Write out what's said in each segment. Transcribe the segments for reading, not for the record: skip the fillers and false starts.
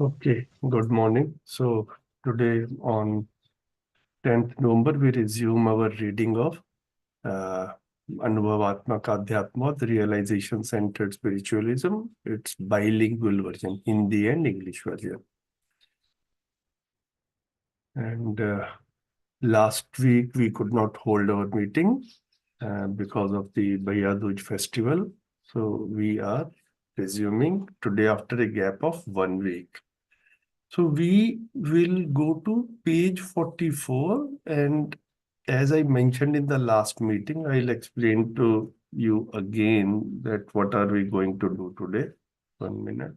Okay, good morning. So today on 10th November, we resume our reading of Anubhavatmaka Adhyatma, the Realization Centered Spiritualism. It's bilingual version, Hindi and English version. And last week, we could not hold our meeting because of the Bhaiya Dooj festival. So we are resuming today after a gap of 1 week. So we will go to page 44, and as I mentioned in the last meeting, I'll explain to you again that what are we going to do today. 1 minute.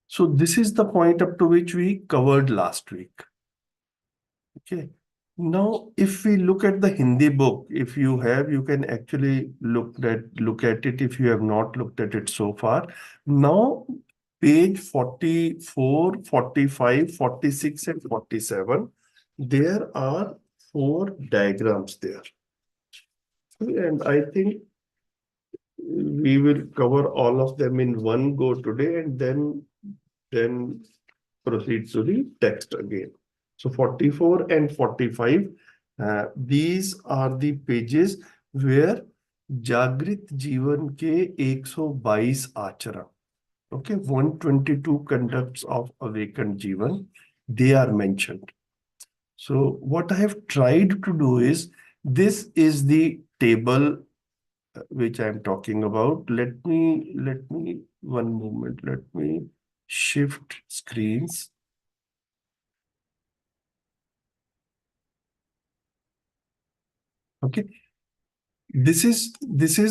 So this is the point up to which we covered last week. Okay. Now, if we look at the Hindi book, if you have, you can actually look at it if you have not looked at it so far. Now, page 44, 45, 46, and 47, there are 4 diagrams there. And I think we will cover all of them in one go today and then proceed to the text again. So 44 and 45, these are the pages where Jagrit Jivan ke 122 आचरण, okay, 122 conducts of awakened Jivan, they are mentioned. So what I have tried to do is, this is the table which I am talking about. Let me, one moment, let me shift screens. Okay. This is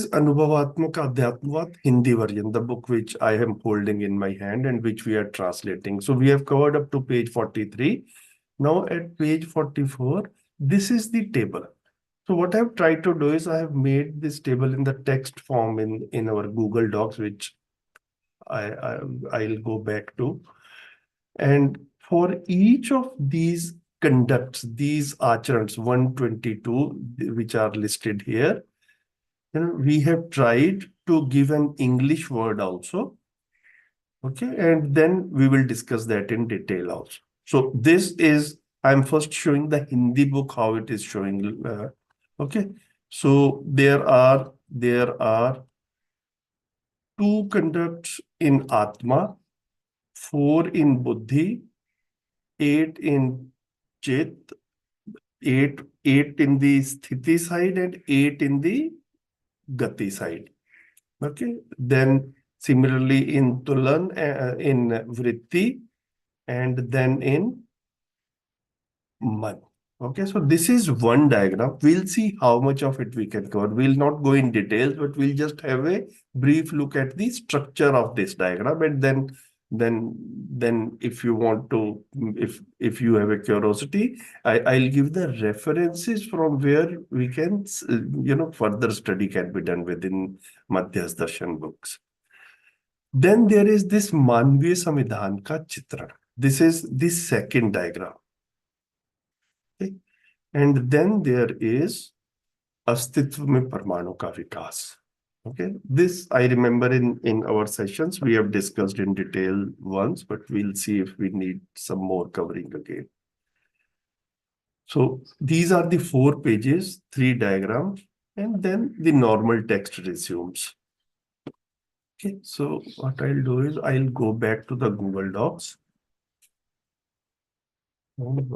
Anubhavatmaka Adhyatmavat Hindi version, the book which I am holding in my hand and which we are translating. So we have covered up to page 43. Now at page 44, this is the table. So what I've tried to do is I have made this table in the text form in our Google Docs, which I'll go back to. And for each of these conducts, these acharans, 122, which are listed here, we have tried to give an English word also. Okay, and then we will discuss that in detail also. So this is, I'm first showing the Hindi book, how it is showing. Okay, so there are 2 conducts in Atma, 4 in Buddhi, 8 in Chit, 8 in the Sthiti side, and 8 in the Gati side. Okay, then similarly in Tulan, in Vritti, and then in Man. Okay, so this is one diagram. We'll see how much of it we can cover. We'll not go in details, but we'll just have a brief look at the structure of this diagram, and then if you want to, if you have a curiosity, I'll give the references from where we can, further study can be done within Madhyas Darshan books. Then there is this Manviya Samvidhan ka Chitran. This is the second diagram. Okay. And then there is Astitva mein Parmanu ka Vikas. Okay, this I remember in our sessions we have discussed in detail once, but we'll see if we need some more covering again. So these are the 4 pages, 3 diagrams, and then the normal text resumes. Okay, so what I'll do is I'll go back to the Google Docs. I need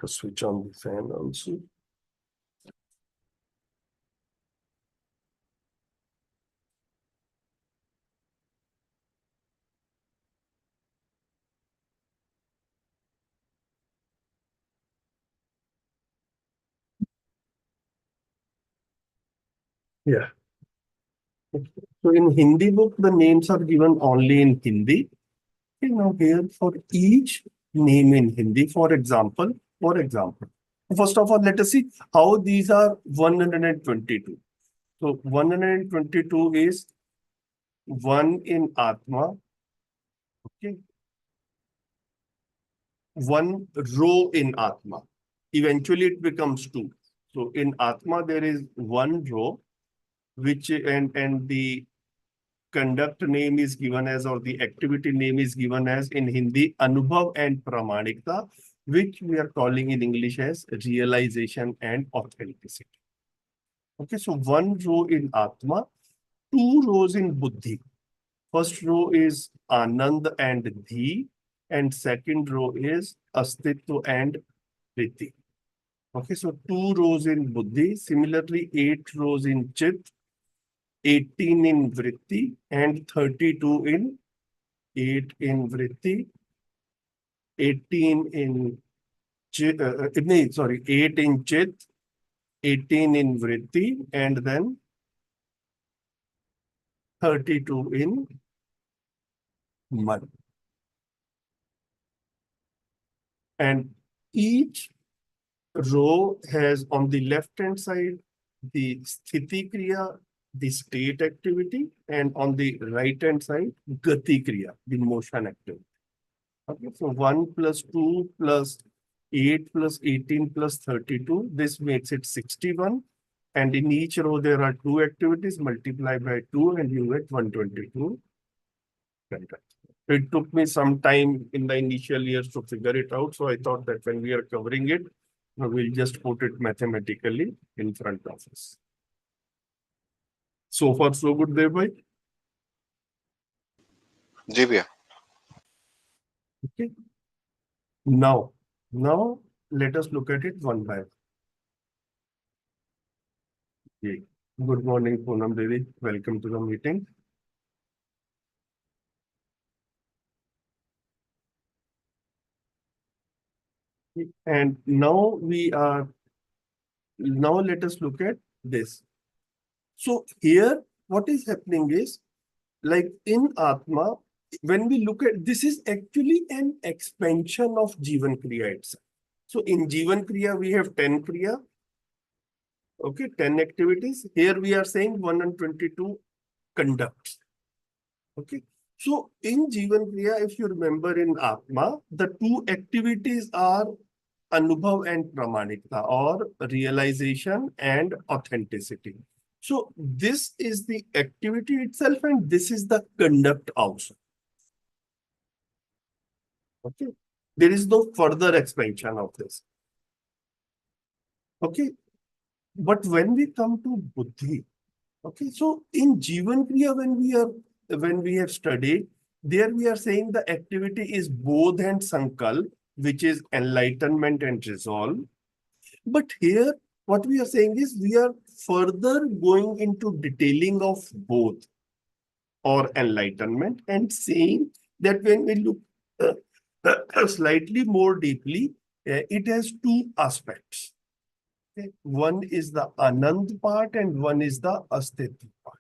to switch on the fan also. Yeah. So in Hindi book, the names are given only in Hindi. Okay, now here for each name in Hindi, for example, first of all, let us see how these are 122. So 122 is 1 in Atma. Okay. 1 row in Atma. Eventually it becomes 2. So in Atma, there is 1 row, which and the conduct name is given as, or the activity name is given as in Hindi, Anubhav and Pramanikta, which we are calling in English as realization and authenticity. Okay, so one row in Atma, two rows in Buddhi. First row is Anand and Dhi, and second row is Astitva and Priti. Okay, so two rows in Buddhi, similarly 8 rows in Chit, 18 in Vritti, and 32 in 8 in Vritti, 18 in Chit, sorry, 8 in Chit, 18 in Vritti, and then 32 in Man. And each row has on the left hand side the sthiti kriya, the state activity, and on the right hand side gati kriya, the motion activity. Okay, so 1 plus 2 plus 8 plus 18 plus 32, this makes it 61. And in each row there are two activities, multiply by 2 and you get 122. It took me some time in the initial years to figure it out. So I thought that when we are covering it, we'll just put it mathematically in front of us. So far, so good, Devbhai? जी भैया. Okay. Now let us look at it one by one. Okay. Good morning, Poonam Devi. Welcome to the meeting. And now let us look at this. So here, what is happening is, like in Atma, when we look at this, is actually an expansion of Jivan Kriya itself. So in Jivan Kriya, we have 10 Kriya. Okay, 10 activities. Here we are saying 122 conducts. Okay. So in Jivan Kriya, if you remember in Atma, the two activities are Anubhav and Pramanikta, or realization and authenticity. So this is the activity itself, and this is the conduct also. Okay. There is no further expansion of this. Okay. But when we come to Buddhi, okay, so in Jivan Kriya, when we have studied, there we are saying the activity is Bodh and Sankalp, which is enlightenment and resolve. But here, what we are saying is we are further going into detailing of both or enlightenment and saying that when we look slightly more deeply, it has two aspects. Okay? One is the Anand part and one is the Astitva part.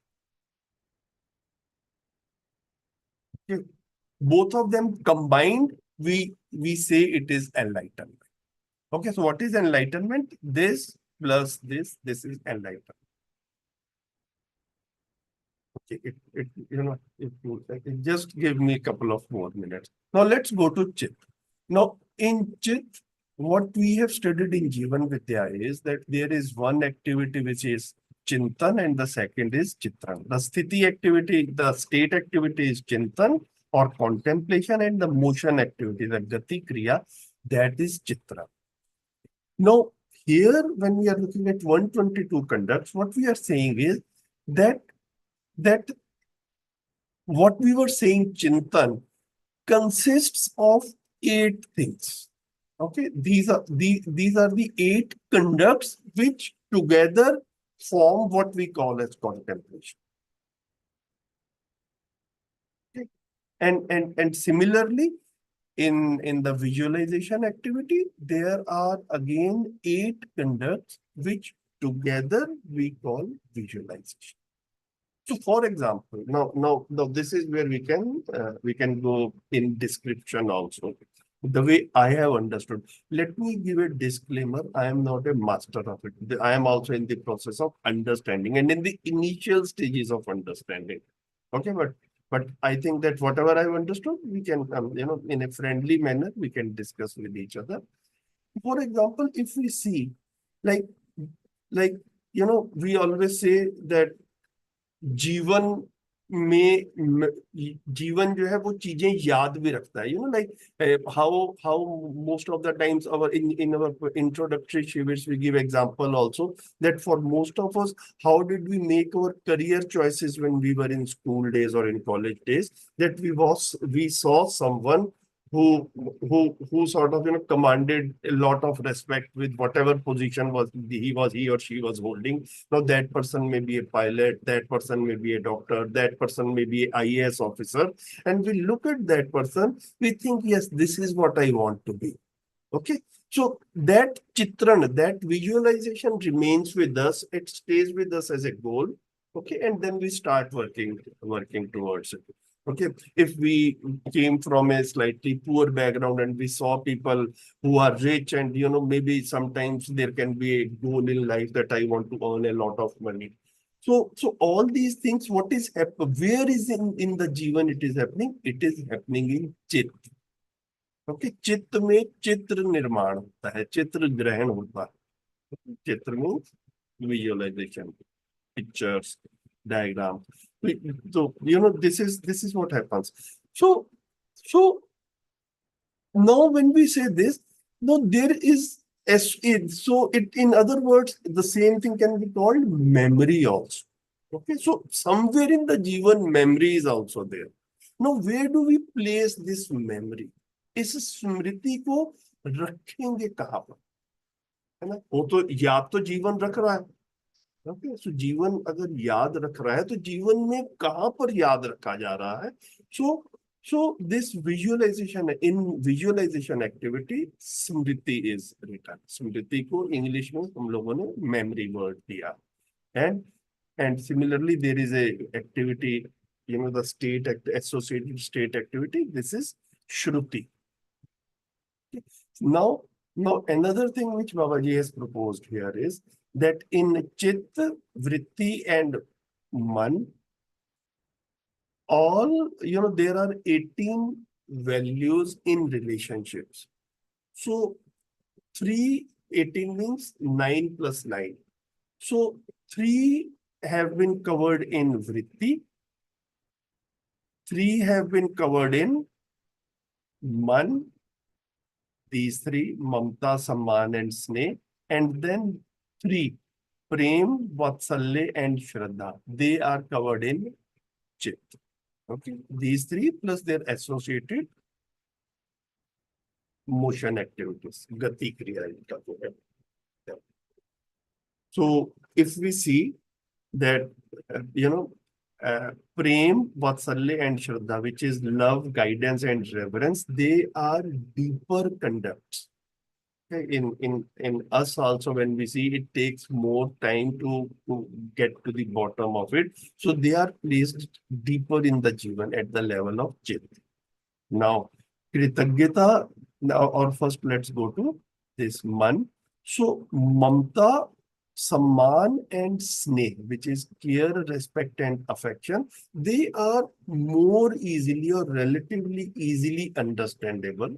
Okay? Both of them combined, we say it is enlightenment. Okay, so what is enlightenment? This plus this is enlightenment. Okay, it just give me a couple of more minutes. Now let's go to Chit. Now in Chit, what we have studied in Jivan Vidya is that there is one activity which is Chintan and the second is Chitran. The Sthiti activity, the state activity is Chintan or contemplation, and the motion activity, the Gati Kriya, that is Chitran. Now, here, when we are looking at 122 conducts, what we are saying is that what we were saying, Chintan, consists of 8 things. Okay, these are the 8 conducts which together form what we call as contemplation. Okay. And similarly, in the visualization activity, there are again 8 conducts which together we call visualization. So, for example, now this is where we can go in description also. The way I have understood. Let me give a disclaimer. I am not a master of it. I am also in the process of understanding and in the initial stages of understanding. Okay, but I think that whatever I've understood, we can, in a friendly manner, we can discuss with each other. For example, if we see, like, we always say that Jivan में जीवन जो है वो चीजें याद भी रखता है, like how most of the times our in our introductory शिविर्स we give example also that for most of us how did we make our career choices when we were in school days or in college days, that we saw someone who who sort of commanded a lot of respect with whatever position he or she was holding. Now that person may be a pilot, that person may be a doctor, that person may be an IAS officer, and we look at that person, we think, yes, this is what I want to be. Okay, so that chitran, that visualization remains with us, it stays with us as a goal. Okay, and then we start working towards it. Okay, if we came from a slightly poor background and we saw people who are rich, and maybe sometimes there can be a goal in life that I want to earn a lot of money. So all these things, what is happening? Where is in the Jivan it is happening? It is happening in Chit. Okay, चित्त में चित्र निर्माण होता है, चित्र ग्रहण होता है. चित्र means visualisation, pictures, diagram. So this is what happens. So now when we say this, no, there is so it, in other words, the same thing can be called memory also. Okay, so somewhere in the Jivan, memory is also there. Now where do we place this memory? इस स्मृति को रखेंगे कहाँ पर, है ना? वो तो याद तो जीवन रख रहा है. ओके, सो जीवन अगर याद रख रहा है तो जीवन में कहाँ पर याद रखा जा रहा है? So this visualisation, in visualisation activity smriti is written. Smriti को इंग्लिश में हम लोगों ने मेमोरी वर्ड दिया. And similarly there is a activity, the state associated state activity, this is shruti. Now another thing which Babaji has proposed here is that in Chit, Vritti and Man, all, there are 18 values in relationships. So 18 means 9 plus 9. So 3 have been covered in Vritti, 3 have been covered in Man, these 3, Mamta, Samman and Sneh, and then 3, Prem, Vatsalya and Shraddha, they are covered in Chit. Okay, these 3 plus their associated motion activities, Gati Kriya. So if we see that, Prem, Vatsalya and Shraddha, which is love, guidance and reverence, they are deeper conducts. Okay? In us also, when we see, it takes more time to get to the bottom of it. So they are placed deeper in the Jivan at the level of Chit. Now, Kritagyata, or first let's go to this Man. So Mamta, Samman and Sneh, which is care, respect and affection, they are more easily or relatively easily understandable.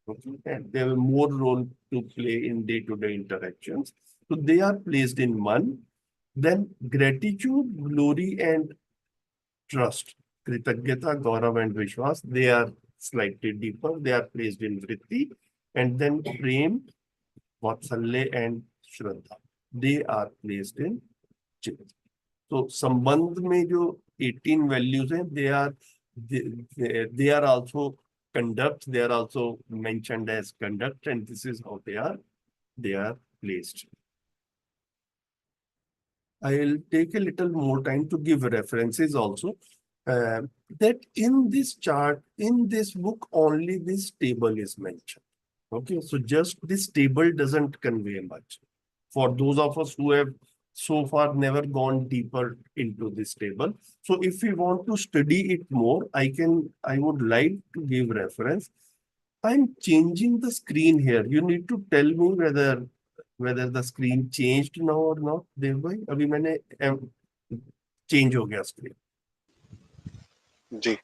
Okay? And they have a more role to play in day-to-day interactions. So they are placed in Man. Then gratitude, glory and trust, Kritagyata, Gaurav and Vishwas, they are slightly deeper. They are placed in Vritti. And then Prem, Vatsalya and Shraddha, they are placed in Chit. So संबंध में जो 18 values हैं, they are also conduct, they are also mentioned as conduct, and this is how they are placed. I'll take a little more time to give references also. That in this chart, in this book, only this table is mentioned. Okay, so just this table doesn't convey much. For those of us who have so far never gone deeper into this table. So if we want to study it more, I would like to give reference. I'm changing the screen here. You need to tell me whether the screen changed now or not. Dev bhai, abhi maine change ho gaya screen. Ji.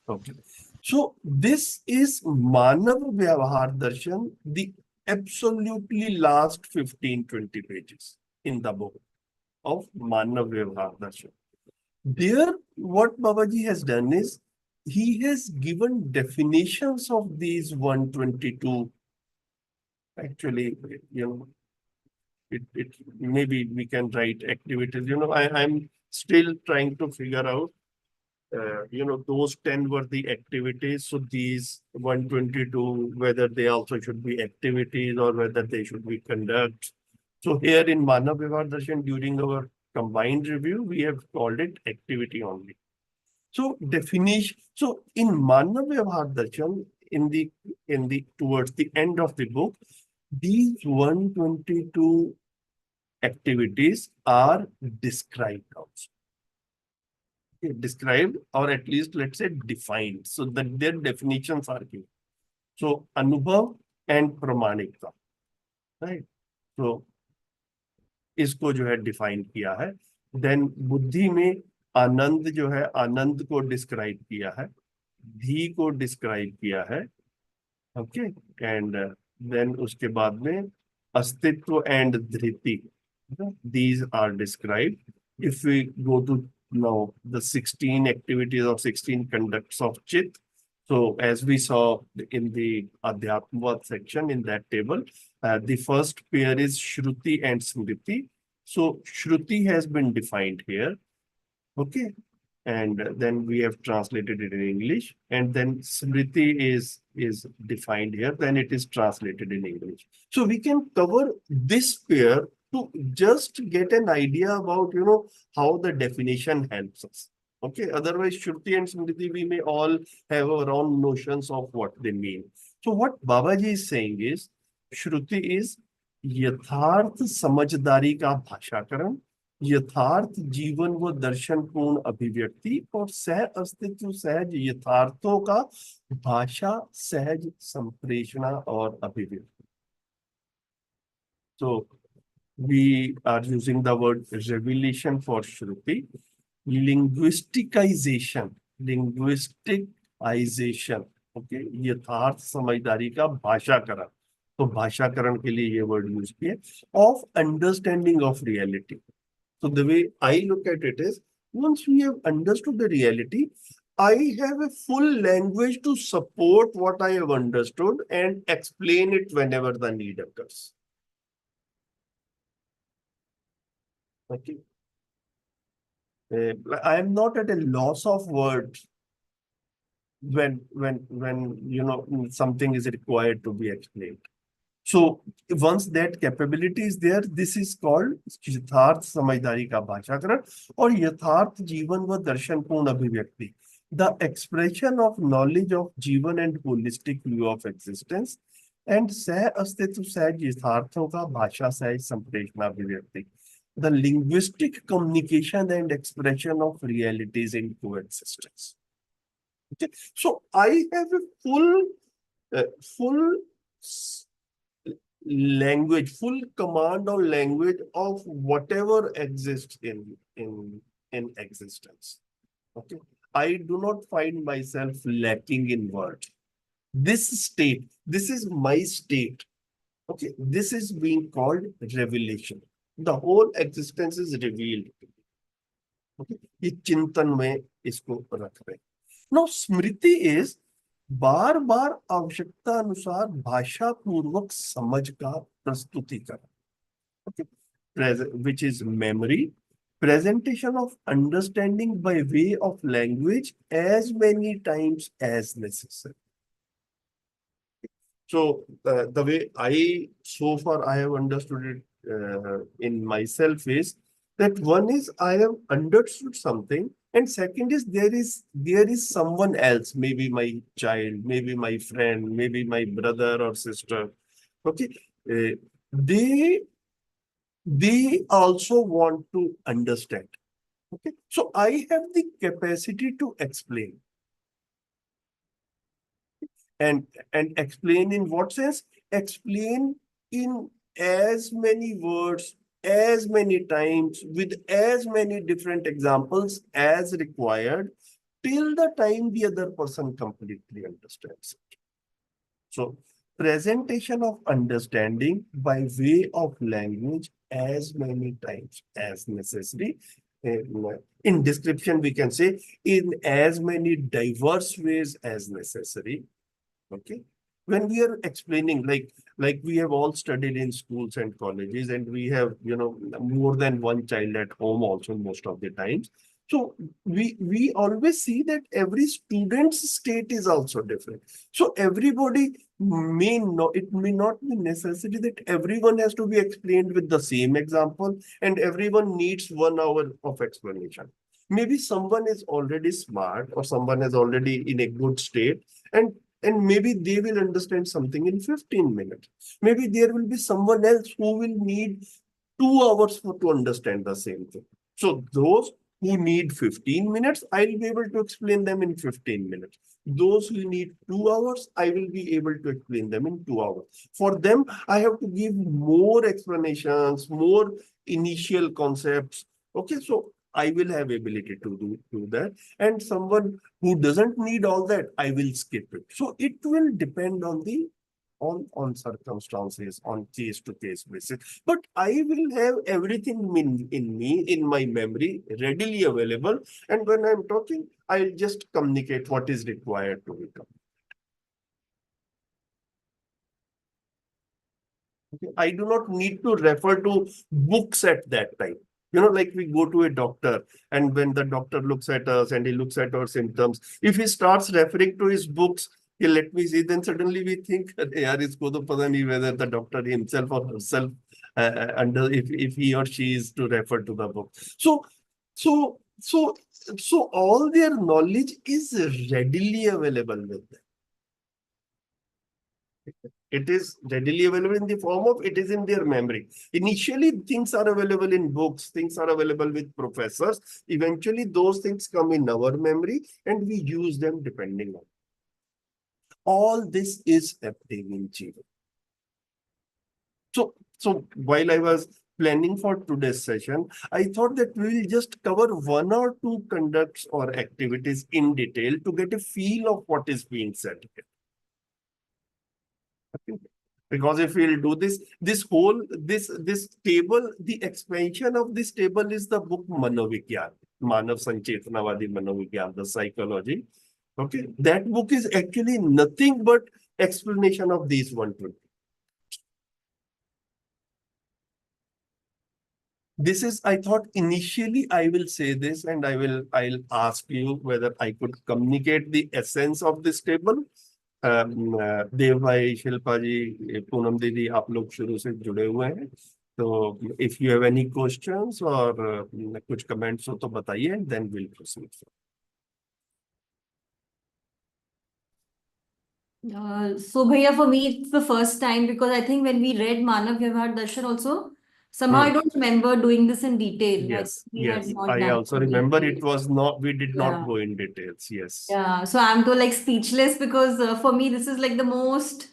Okay. So this is Manav Vyavahar Darshan, the absolutely last 15-20 pages in the book of Manav Vyavahar Darshan. There what Babaji has done is he has given definitions of these 122. Actually, you know, it maybe we can write activities. I'm still trying to figure out. Those 10 were the activities. So these 122, whether they also should be activities or whether they should be conducts. So here in Manav Vyavhar Darshan, during our combined review, we have called it activity only. So definition. So in Manav Vyavhar Darshan, in the towards the end of the book, these 122 activities are described also. Described, or at least let's say defined, so that their definitions are given. So अनुभव and प्रमाणिकता, right? So इसको जो है define किया है. Then बुद्धि में आनंद जो है, आनंद को डिस्क्राइब किया है, धी को डिस्क्राइब किया है. ओके. एंड देन उसके बाद में अस्तित्व and Dhriti, these are described. If we go to now the 16 activities or 16 conducts of Chit, so as we saw in the Adhyatma section in that table, the first pair is Shruti and Smriti. So Shruti has been defined here. Okay. And then we have translated it in English, and then Smriti is defined here, then it is translated in English. So we can cover this pair to just get an idea about how the definition helps us. Okay, otherwise Shruti and Smriti, we may all have our own notions of what they mean. So what Babaji is saying is, Shruti is यथार्थ समझदारी का भाषाकरण, यथार्थ जीवन व दर्शन पूर्ण अभिव्यक्ति, और सह अस्तित्व सहज यथार्थों का भाषा सहज संप्रेषणा और अभिव्यक्ति. So we are using the word revelation for Shruti. Linguisticization, okay, यथार्थ समझदारी का भाषाकरण. तो भाषाकरण के लिए ये वर्ड यूज किए. Of understanding of reality. So the way I look at it is, once we have understood the reality, I have a full language to support what I have understood and explain it whenever the need occurs. Okay. I am not at a loss of words when something is required to be explained. So once that capability is there, this is called यथार्थ समझदारी का भाषाकरण और यथार्थ जीवन व दर्शन पूर्ण अभिव्यक्ति. The expression of knowledge of जीवन and holistic view of existence, and सह अस्तित्व सहज यथार्थों का भाषा सहज संप्रेषण अभिव्यक्ति. The linguistic communication and expression of realities in coexistence. Okay. So I have a full language, full command or language of whatever exists in existence. Okay. I do not find myself lacking in words. This state, this is my state. Okay. This is being called revelation. The whole existence is revealed. Okay. ये चिंतन में इसको रख रहे. Now Smriti is बार बार आवश्यकता अनुसार भाषा पूर्वक समझ का प्रस्तुतिकरण. Okay. Which is memory, presentation of understanding by way of language as many times as necessary. So the way so far I have understood it in myself is that one is I have understood something, and second is there is someone else, maybe my child, maybe my friend, maybe my brother or sister. Okay. They also want to understand. Okay. So I have the capacity to explain. And explain in what sense? Explain in as many words, as many times, with as many different examples as required, till the time the other person completely understands it. So, presentation of understanding by way of language as many times as necessary. in description, we can say in as many diverse ways as necessary. Okay. When we are explaining, like we have all studied in schools and colleges, and we have, more than one child at home also most of the times. So we always see that every student's state is also different. So everybody may not, it may not be necessary that everyone has to be explained with the same example, and everyone needs 1 hour of explanation. Maybe someone is already smart, or someone is already in a good state, and maybe they will understand something in 15 minutes. Maybe there will be someone else who will need 2 hours to understand the same thing. So those who need 15 minutes, I'll be able to explain them in 15 minutes. Those who need 2 hours, I will be able to explain them in 2 hours. For them, I have to give more explanations, more initial concepts. Okay, so I will have ability to do that. And someone who doesn't need all that, I will skip it. So it will depend on the on circumstances, on case to case basis. But I will have everything in me, in my memory, readily available. And when I'm talking, I'll just communicate what is required to become. Okay. I do not need to refer to books at that time. Like we go to a doctor, and when the doctor looks at us and he looks at our symptoms, if he starts referring to his books, let me see, then suddenly we think, yaar, isko to pata nahi whether the doctor himself or herself, under if he or she is to refer to the book. So, so, so, so all their knowledge is readily available with them. It is readily available in the form of, it is in their memory. Initially, things are available in books, things are available with professors. Eventually, those things come in our memory, and we use them depending on. All this is happening in Jiva. So while I was planning for today's session, I thought that we will just cover 1 or 2 conducts or activities in detail to get a feel of what is being said here. Because if we'll do this table, the expansion of this table is the book Manovigyan, Manav Sanchetnavadi Manovigyan, the psychology. Okay, that book is actually nothing but explanation of these 120. This is, I thought initially I will say this, and I'll ask you whether I could communicate the essence of this table. देव भाई, शिल्पा जी, पूनम दीदी, आप लोग शुरू से जुड़े हुए हैं, तो if you have any questions और कुछ कमेंट्स हो तो बताइए, then will proceed. So Bhaiya, for me it's the first time, because I think when we read Manav Vyavahar Darshan also, somehow I don't remember doing this in detail. Yes, we had yes. not I done also in remember detail. it was not, we did not Yeah. go in details. Yes. Yeah, so I'm to like speechless, because for me this is like the most,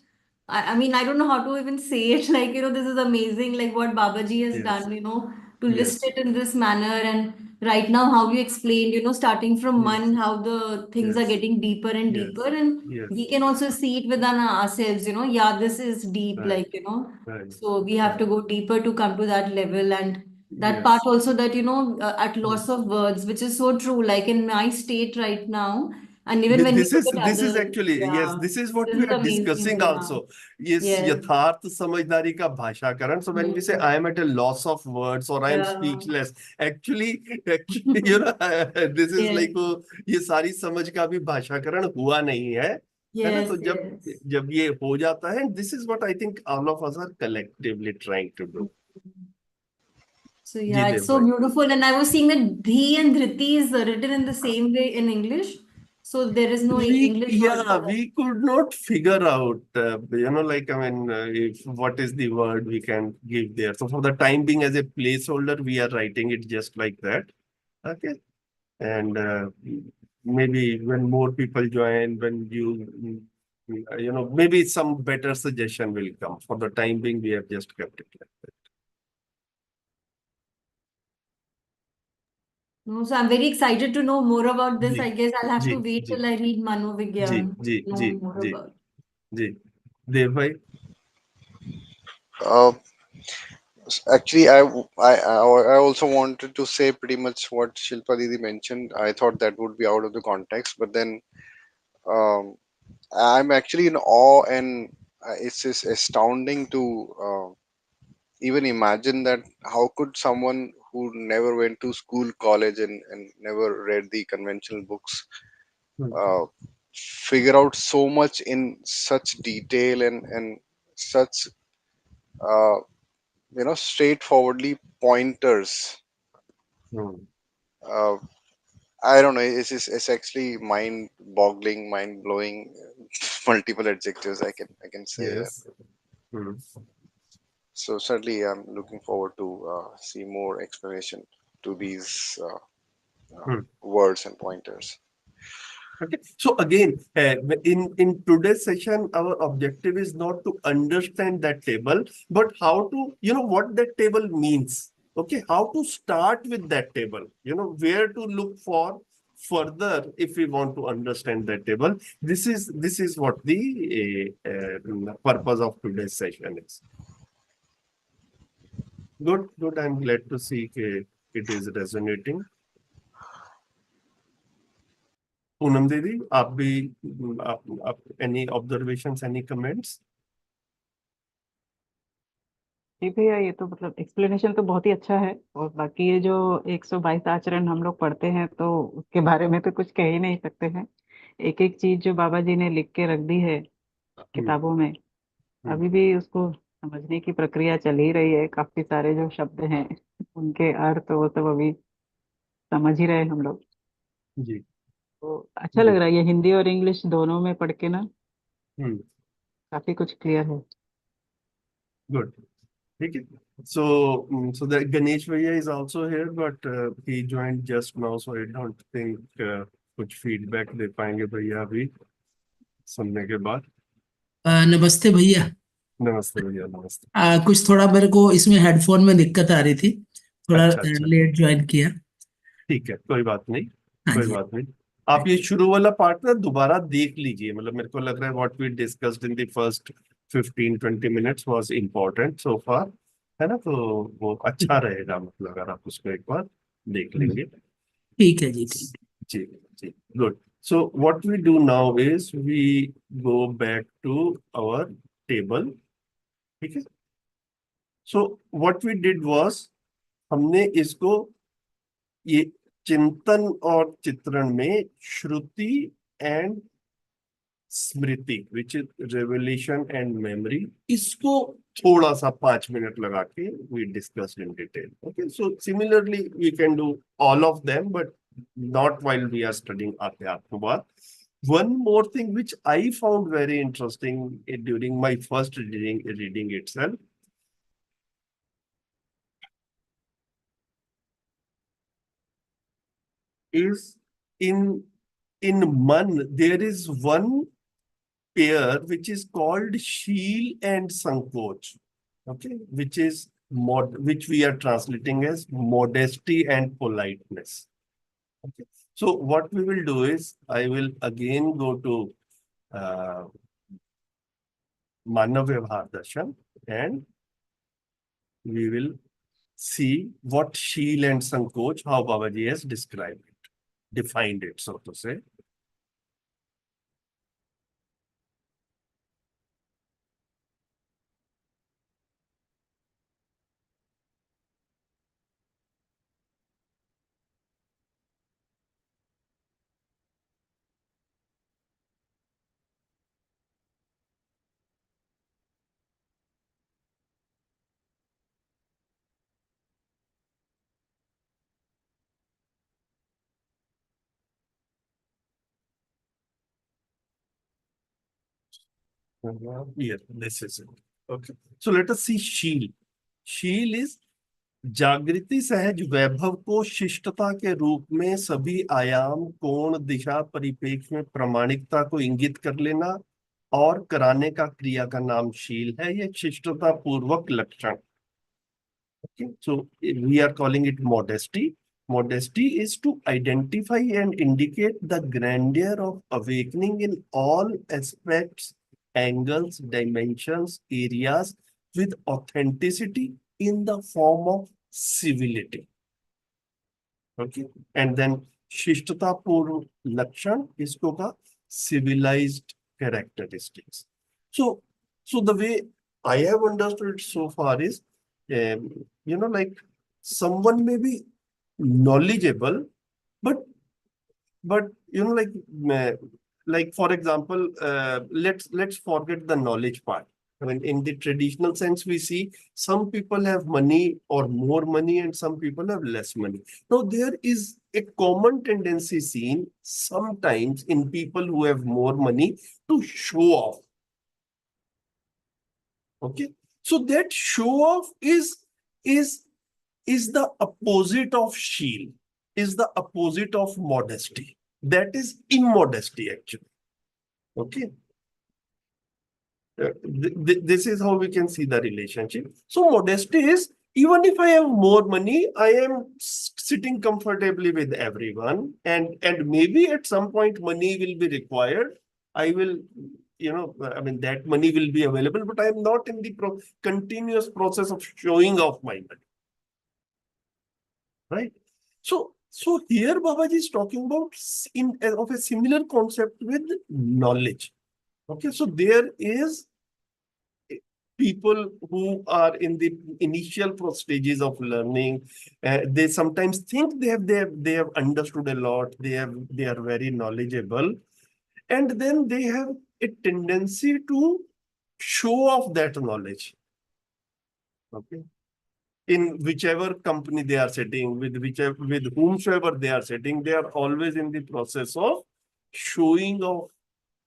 I mean, I don't know how to even say it. Like, this is amazing, like what Babaji has Yes. done, to Yes. list it in this manner. And right now, how you explained, starting from Yes. Man, how the things are Yes. getting deeper and Yes. deeper. And Yes. we can also see it within ourselves, yeah, this is deep, Right. like, Right. so we have to go deeper to come to that level. And that Yes. part also, that, at loss of words, which is so true, like in my state right now. And even when we This look is at this is other, actually, yes, yeah, this is what this we is are amazing. discussing Yeah. also. Yes, Yes. यथार्थ समझदारी का भाषाकरण. So when we say I am at a loss of words or I am Yeah. speechless, actually, this is like ये सारी समझ का भी भाषाकरण हुआ नहीं है ना. Yes, तो yes. जब ये हो जाता है, this is what I think all of us are collectively trying to do. So ji yeah, it's Dev so भाई. beautiful. And I was seeing that Dhi and Dhriti is written in the same way in English. So there is no English word for that. We could not figure out, like, I mean, if what is the word we can give there. So for the time being, as a placeholder, we are writing it just like that. Okay. And maybe when more people join, when maybe some better suggestion will come. For the time being, we have just kept it like that. No, so I'm very excited to know more about this. Ji, I guess I'll have ji, to wait ji, till I read ji, Manovigyan ji, to know ji, more ji, about. जी. देव भाई. uh, Actually, I also wanted to say pretty much what Shilpa Didi mentioned. I thought that would be out of the context, but then um, I'm actually in awe, and it's just astounding to even imagine that how could someone who never went to school, college, and never read the conventional books Hmm. uh, figure out so much in such detail and such uh, straightforwardly pointers. Hmm. uh, I don't know, it's actually mind boggling, mind blowing, multiple adjectives I can say that. Yes. Hmm. So certainly I'm looking forward to see more explanation to these Hmm. words and pointers. Okay. So again, in today's session, our objective is not to understand that table, but how to, what that table means. Okay, how to start with that table. Where to look for further if we want to understand that table. This is what the purpose of today's session is. Good, good. I'm glad to see it is resonating. Poonam दीदी आप भी आप any observations, any comments? जी भैया, ये तो मतलब explanation तो बहुत ही अच्छा है। और बाकी ये जो 122 आचरण हम लोग पढ़ते हैं तो उसके बारे में तो कुछ कह ही नहीं सकते हैं। एक एक चीज जो बाबा जी ने लिख के रख दी है हम्म, किताबों में, हम्म, अभी भी उसको समझने की प्रक्रिया चल ही रही है। काफी सारे जो शब्द हैं उनके अर्थ वो सब अभी समझ ही रहे हैं हम लोग। जी तो अच्छा लग जी रहा है ये हिंदी और इंग्लिश दोनों में पढ़ के ना, हम्म काफी कुछ क्लियर है। गुड ठीक है so so the Ganesh Bhaiya is also here but he joined just now so I don't think कुछ feedback दे पाएंगे भैया अभी सुनने के बाद नमस्ते भैया। नमस्ते भैया नमस्ते कुछ थोड़ा मेरे को इसमें हेडफोन में दिक्कत आ रही थी, थोड़ा अच्छा अच्छा लेट ज्वाइन किया। ठीक है कोई बात नहीं हाँ कोई जी। बात नहीं आप ये शुरू वाला पार्ट ना दोबारा देख लीजिए मतलब मेरे को लग रहा है what we discussed in the first 15-20 minutes was important so far है ना तो वो अच्छा रहेगा मतलब अगर आप उसको एक बार देख लेंगे ठीक है जी, ठीक। जी जी good so what we do now is we go back to our table ठीक है so what we did was हमने इसको ये चिंतन और चित्रण में shruti and smriti which is revelation and memory इसको थोड़ा सा 5 मिनट लगा के we discuss in detail okay so similarly we can do all of them but not while we are studying Atmavad. One more thing which I found very interesting during my first reading itself is in Man there is one pair which is called Sheel and Sankoch, okay, which we are translating as modesty and politeness. Okay. So what we will do is I will again go to uh, Manav Vyavhar Darshan and we will see what Sheel and Sankoch, how Babaji has described it, defined it, so to say. Yeah, this is it. Okay. So let us see Sheel. Sheel is जागृति सहज वैभव को शिष्टता के रूप में सभी आयाम कोण दिशा परिप्रेक्ष्य में प्रामाणिकता को इंगित कर लेना और कराने का क्रिया का नाम शील है ये शिष्टता पूर्वक लक्षण okay so we are calling it modesty is to identify and indicate the grandeur of awakening in all aspects angles dimensions areas with authenticity in the form of civility. Okay, and then शिष्टता पूर्व लक्षण इसको का civilized characteristics. So the way I have understood it so far is, like someone may be knowledgeable, but like for example, let's forget the knowledge part. I mean, in the traditional sense, we see some people have money or more money, and some people have less money. Now, there is a common tendency seen sometimes in people who have more money to show off. Okay, so that show off is the opposite of shield, is the opposite of modesty. That is immodesty, actually. Okay. This is how we can see the relationship. So modesty is, even if I have more money, I am sitting comfortably with everyone, and maybe at some point money will be required. I will, I mean, that money will be available, but I am not in the continuous process of showing off my money. Right? So here Babaji is talking about of a similar concept with knowledge. Okay, so there is people who are in the initial stages of learning. They sometimes think they have understood a lot. They are very knowledgeable, and then they have a tendency to show off that knowledge. Okay. In whichever company they are sitting, with whomsoever they are sitting, they are always in the process of showing off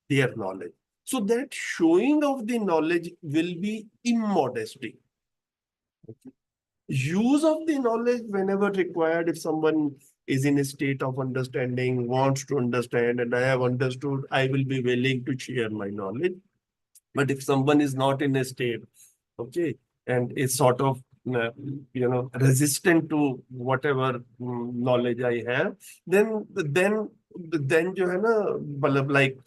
their knowledge. So that showing of the knowledge will be immodesty. Okay. Use of the knowledge whenever required, if someone is in a state of understanding, wants to understand, and I have understood, I will be willing to share my knowledge. But if someone is not in a state, okay, and is sort of resistant to whatever knowledge I have, then जो है ना, मतलब like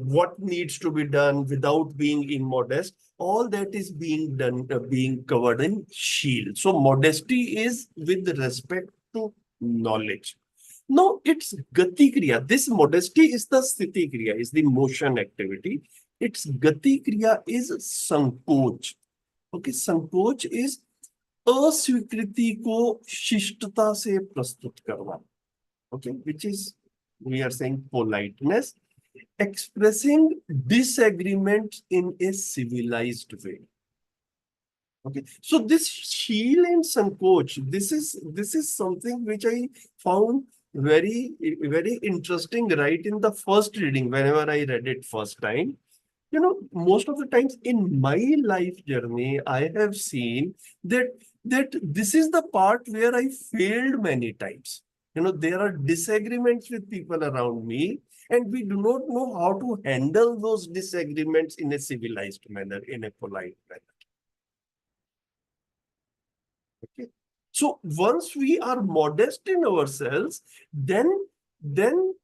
what needs to be done without being immodest, all that is being done, being covered in shield. So modesty is with respect to knowledge. No, it's gati kriya. This modesty is the sthiti kriya, is the motion activity. Its gati kriya is sankoch. Okay, संकोच is अस्वीकृति को शिष्टता से प्रस्तुत करना. Okay, which is, we are saying, politeness, expressing disagreements in a civilized way. Okay, so this Sheel and Sankoch, this is something which I found very, very interesting right in the first reading, whenever I read it first time. Most of the times in my life journey, I have seen that this is the part where I failed many times. There are disagreements with people around me, and we do not know how to handle those disagreements in a civilized manner, in a polite manner. Okay. So once we are modest in ourselves, then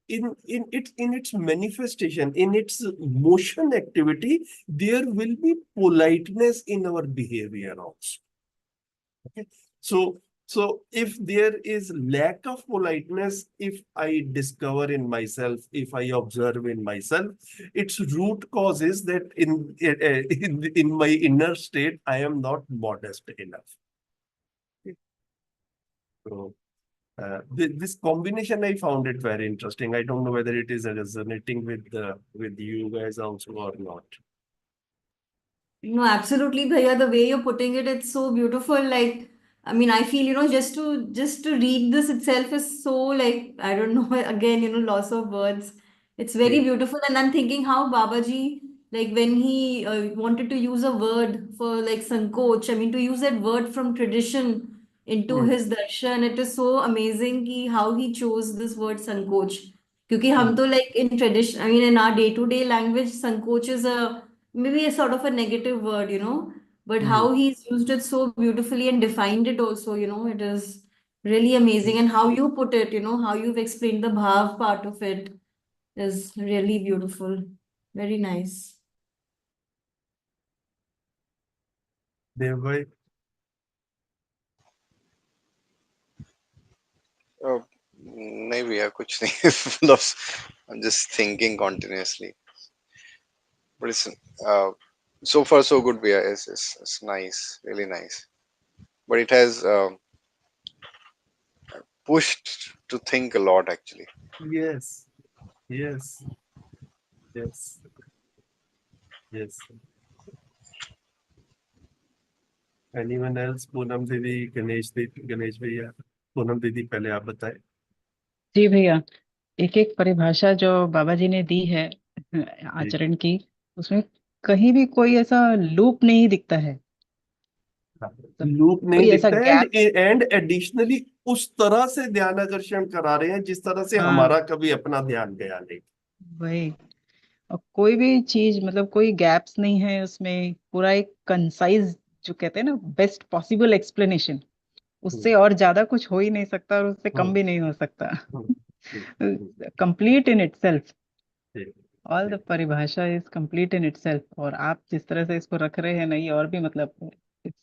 in its manifestation, in its motion activity, there will be politeness in our behavior also. Okay. So if there is lack of politeness, if I discover in myself, if I observe in myself, its root cause is that in my inner state, I am not modest enough. Okay. So this combination, I found it very interesting. I don't know whether it is resonating with you guys also or not. No, absolutely, Bhaiya. The way you're putting it, it's so beautiful. Like, I mean, I feel, just to read this itself is so, like, I don't know, again, loss of words. It's very Yeah. beautiful. And I'm thinking how Babaji, like when he wanted to use a word for like Sankoch, I mean, to use that word from tradition into his darshan, it is so amazing how he chose this word Sankoch. Because हम तो like in tradition, I mean, in our day-to-day language, Sankoch is maybe a sort of a negative word, but how he's used it so beautifully and defined it also, it is really amazing. And how you put it, how you've explained the bhav part of it is really beautiful. Very nice. Devbhai, भैया कुछ नहीं full of I'm just thinking continuously. But it's so far so good भैया. It's nice, really nice. But it has pushed to think a lot actually. Yes, yes, yes, yes. Anyone else? Poonam दीदी, गणेश भैया, पूनम दीदी पहले आप बताएं। जी भैया, एक एक परिभाषा जो बाबा जी ने दी है जी। आचरण की, उसमें कहीं भी कोई ऐसा लूप नहीं दिखता है, मतलब लूप नहीं कोई ऐसा दिखता है गैप। एंड एडिशनली उस तरह से ध्यान आकर्षण करा रहे हैं जिस तरह से हाँ, हमारा कभी अपना ध्यान गया नहीं। वही। और कोई भी चीज, मतलब कोई गैप्स नहीं है उसमें, पूरा एक कंसाइज, जो कहते हैं ना, बेस्ट पॉसिबल एक्सप्लेनेशन। हम्म, उससे और ज्यादा कुछ हो ही नहीं सकता, और उससे कम हम्म, भी नहीं हो सकता। हम्म, कंप्लीट इन इटसेल्फ। ठीक, ऑल द ठीक। परिभाषा इज कंप्लीट इन इटसेल्फ। और आप जिस तरह से इसको रख रहे हैं ना, ये और भी, मतलब it's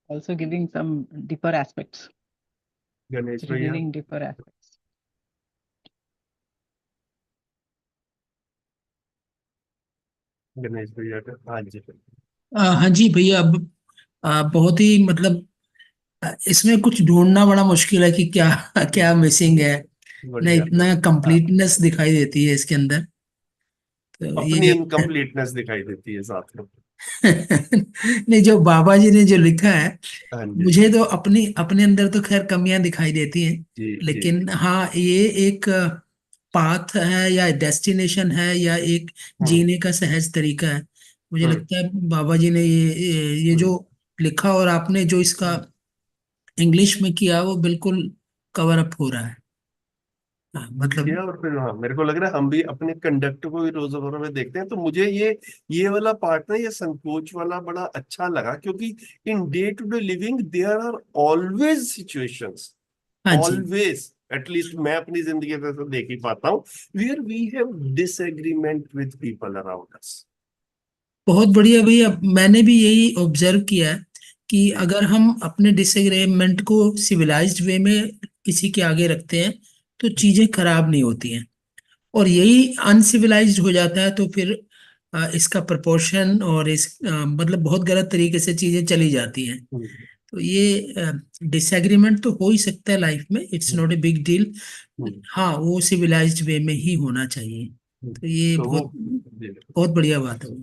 also giving some deeper aspects, Ganesh भैया, रिवीलिंग डीपर एस्पेक्ट्स। गणेश भैया का, हाँ जी। हाँ जी भैया, अब बहुत ही मतलब इसमें कुछ ढूंढना बड़ा मुश्किल है कि क्या क्या मिसिंग है। ना बढ़िया। इतना हाँ, कंप्लीटनेस दिखाई देती है इसके अंदर। तो ये अपनी जब इनकम्प्लीटनेस दिखाई देती है साथ में। नहीं, जो बाबा जी ने जो लिखा है, हाँ जी, मुझे तो अपनी अपने अंदर तो खैर कमियां दिखाई देती हैं। जी, जी। लेकिन हाँ, ये एक पाथ है या डेस्टिनेशन है या एक हम्म, जीने का सहज तरीका है। मुझे हम्म, लगता है बाबा जी ने ये हम्म, जो लिखा और आपने जो इसका इंग्लिश में किया, वो बिल्कुल कवर अप हो रहा है। हाँ, मतलब किया। और फिर हाँ, मेरे को लग रहा है हम भी अपने कंडक्ट को भी रोजमर्रा में देखते हैं, तो मुझे ये वाला पार्ट ना, ये संकोच वाला बड़ा अच्छा लगा, क्योंकि in day to day living there are always situations, हाँ जी, ऑलवेज, एटलीस्ट मैं अपनी जिंदगी में तो देख ही पाता हूँ, where we have disagreement with people around us. बहुत बढ़िया भैया। मैंने भी यही ऑब्जर्व किया है कि जी। अगर हम अपने डिसएग्रीमेंट को सिविलाइज्ड वे में किसी के आगे रखते हैं, तो चीजें खराब नहीं होती हैं। और यही अनसिविलाइज्ड हो जाता है, तो फिर इसका प्रपोर्शन और मतलब बहुत गलत तरीके से चीजें चली जाती हैं। हम्म, तो ये डिसएग्रीमेंट तो हो ही सकता है लाइफ में, it's hmm, not a big deal. Hmm, हाँ, वो सिविलाइज्ड वे में ही होना चाहिए। तो ये तो वो बहुत बहुत बढ़िया बात है।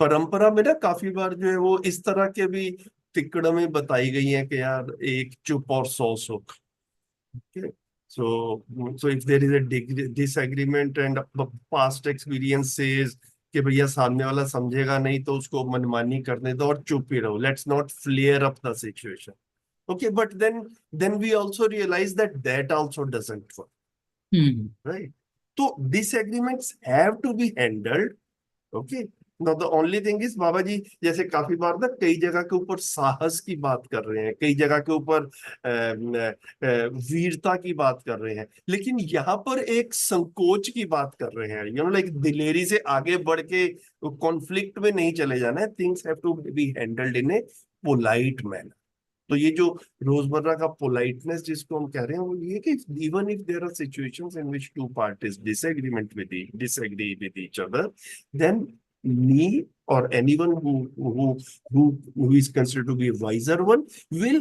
परंपरा में ना काफी बार जो है वो इस तरह के भी तिकड़में बताई गई हैं कि यार एक चुप और सौ सुख। Okay. So if there is a disagreement and past experience says कि भैया सामने वाला समझेगा नहीं तो उसको मनमानी करने दो और चुप ही रहो, let's not flare up the situation. Okay, but then we also realize that that also doesn't work, hmm. right? So disagreements have to be handled. Okay, no the only thing is, Baba ji जैसे काफी बार ना कई जगह के ऊपर साहस की बात कर रहे हैं, कई जगह के ऊपर वीरता की बात कर रहे हैं, लेकिन यहाँ पर एक संकोच की बात कर रहे हैं, यू नो, लाइक दिलेरी से आगे बढ़ के कॉन्फ्लिक्ट में नहीं चले जाना है, things have to be handled in a polite manner. तो ये जो रोजमर्रा का पोलाइटनेस जिसको हम कह रहे हैं, वो ये कि even if there are situations in which two parties disagree with each other, then me or anyone who is considered to be a wiser one will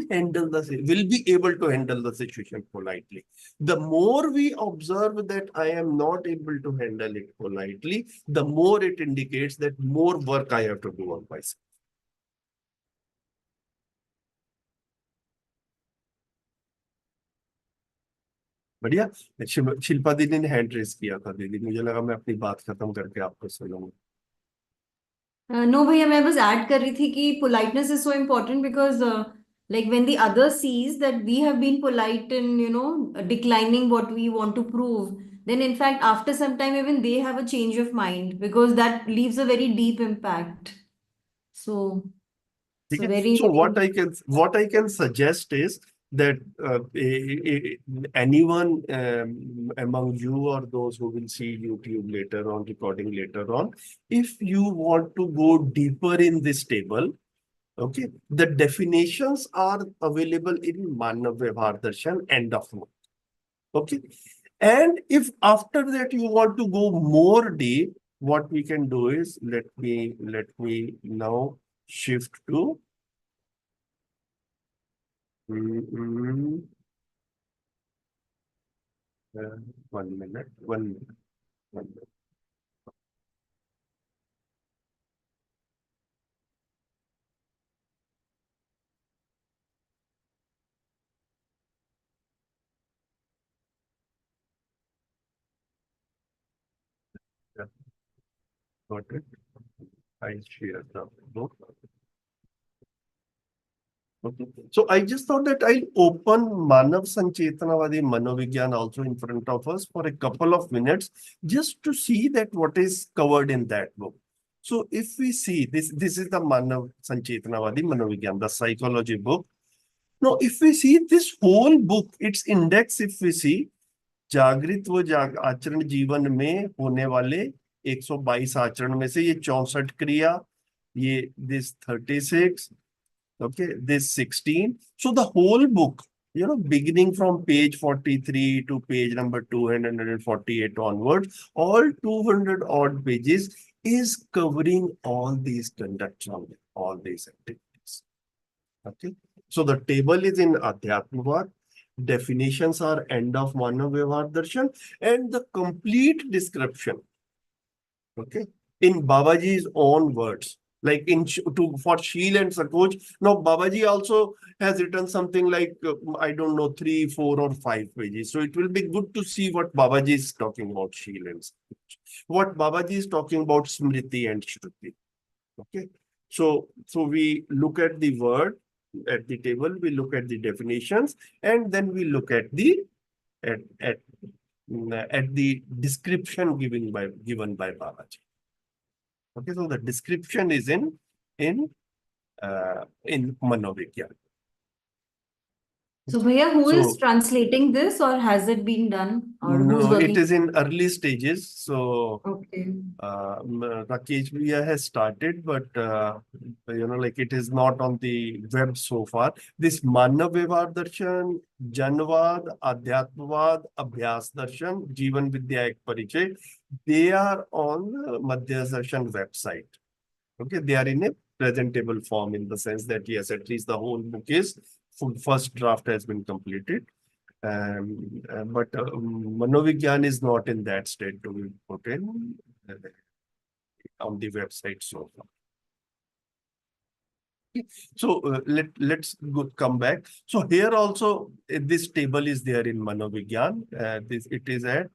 be able to handle the situation politely. The more we observe that I am not able to handle it politely, the more it indicates that more work I have to do on myself. बढ़िया। शिल्पा दीदी ने hand raise किया था, दीदी मुझे लगा मैं अपनी बात खत्म करके आपको सुनाऊंगा। नो भैया, मैं बस ऐड कर रही थी कि politeness is so important because like when the other sees that we have been polite in, declining what we want to prove, then in fact after some time even they have a change of mind because that leaves a very deep impact. So ठीक it's a है, very, so what I can suggest is that anyone among you or those who will see YouTube later on, recording later on, if you want to go deeper in this table, okay, the definitions are available in Manav Vyavhar Darshan, end of month. Okay, And if after that you want to go more deep, what we can do is let me now shift to 1 minute, 1 minute, 1 minute. Yeah, got it. I share the book. Okay. So I just thought that I'll open Manav Sanchetanavadi Manovigyan also in front of us for a couple of minutes just to see that what is covered in that book. So if we see this is the Manav Sanchetanavadi Manovigyan, the psychology book. Now, if we see this whole book, its index, if we see, जागृत व आचरण जीवन में होने वाले 122 आचरण में से ये 64 क्रिया, ये this 36, okay, this 16. So the whole book, beginning from page 43 to page number 248 onwards, all 200 odd pages is covering all these conducts only, all these activities. Okay. So the table is in Adhyatmavad. Definitions are end of Manav Vyavhar Darshan and the complete description. Okay. In Babaji's own words. Like for Sheel and Sakoch. Now Babaji also has written something like, I don't know, 3, 4 or 5 pages. So it will be good to see what Babaji is talking about Sheel and Sakoch. What Babaji is talking about Smriti and Shruti. Okay. So we look at the word at the table, we look at the definitions, and then we look at the description given by Babaji. Okay, so the description is in Manovigyan. So, Bhaiya, who is So translating this, or has it been done, or who's no, working? it is in early stages. So Okay. Rakesh Bhaiya has started, but like it is not on the web so far. This Manav Vyavhar Darshan, Janvad, Adhyatmavad, Abhyas Darshan, Jeevan Vidya Ek Parichay, they are on Madhya Darshan website. Okay, they are in a presentable form in the sense that yes, at least the whole book is first draft has been completed. But Manovigyan is not in that state to be put in on the website so far. So let's come back. So here also this table is there in Manovigyan. It is at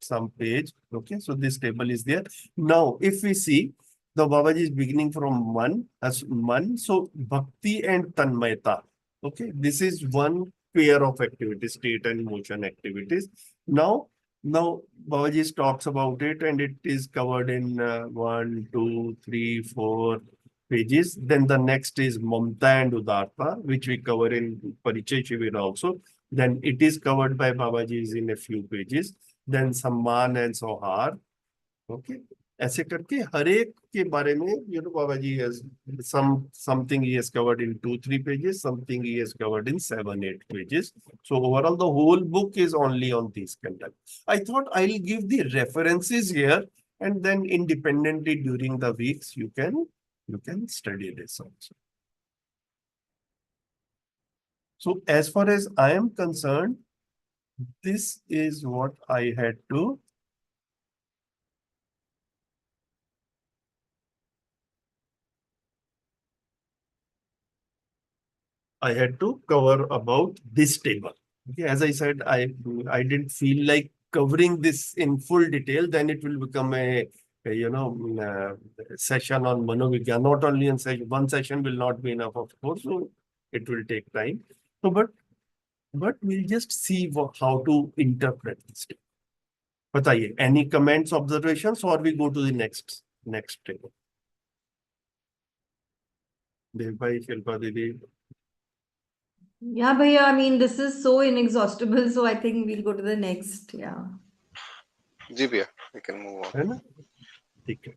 some page. Okay, so this table is there. Now, if we see, the Babaji is beginning from Man as Man. So Bhakti and Tanmayata. Okay, this is one pair of activities, state and motion activities. Now Babaji talks about it, and it is covered in 1, 2, 3, 4 pages. Then the next is Mamta and Udarta, which we cover in Parichay Shivir also. Then it is covered by Babaji in a few pages. Then Samman and Sohar. Okay. ऐसे करके हर एक के बारे में Babaji has something he has covered in 2, 3 pages, something he has covered in 7, 8 pages. So overall the whole book is only on these content. I thought I'll give the references here, and then independently during the weeks you can study this also. So as far as I am concerned, this is what I had to cover about this table. Okay, as I said, I didn't feel like covering this in full detail. Then it will become a session on Manovigyan. Not only in session, one session will not be enough, of course. So it will take time. So, but we'll just see how to interpret this table. बताइए, any comments, observations, or we go to the next table? Dev bhai, Shilpa Didi. Yeah, Bhaiya, I mean, this is so inexhaustible, so I think we'll go to the next. Yeah. जी भैया, we can move on. है ना? ठीक है.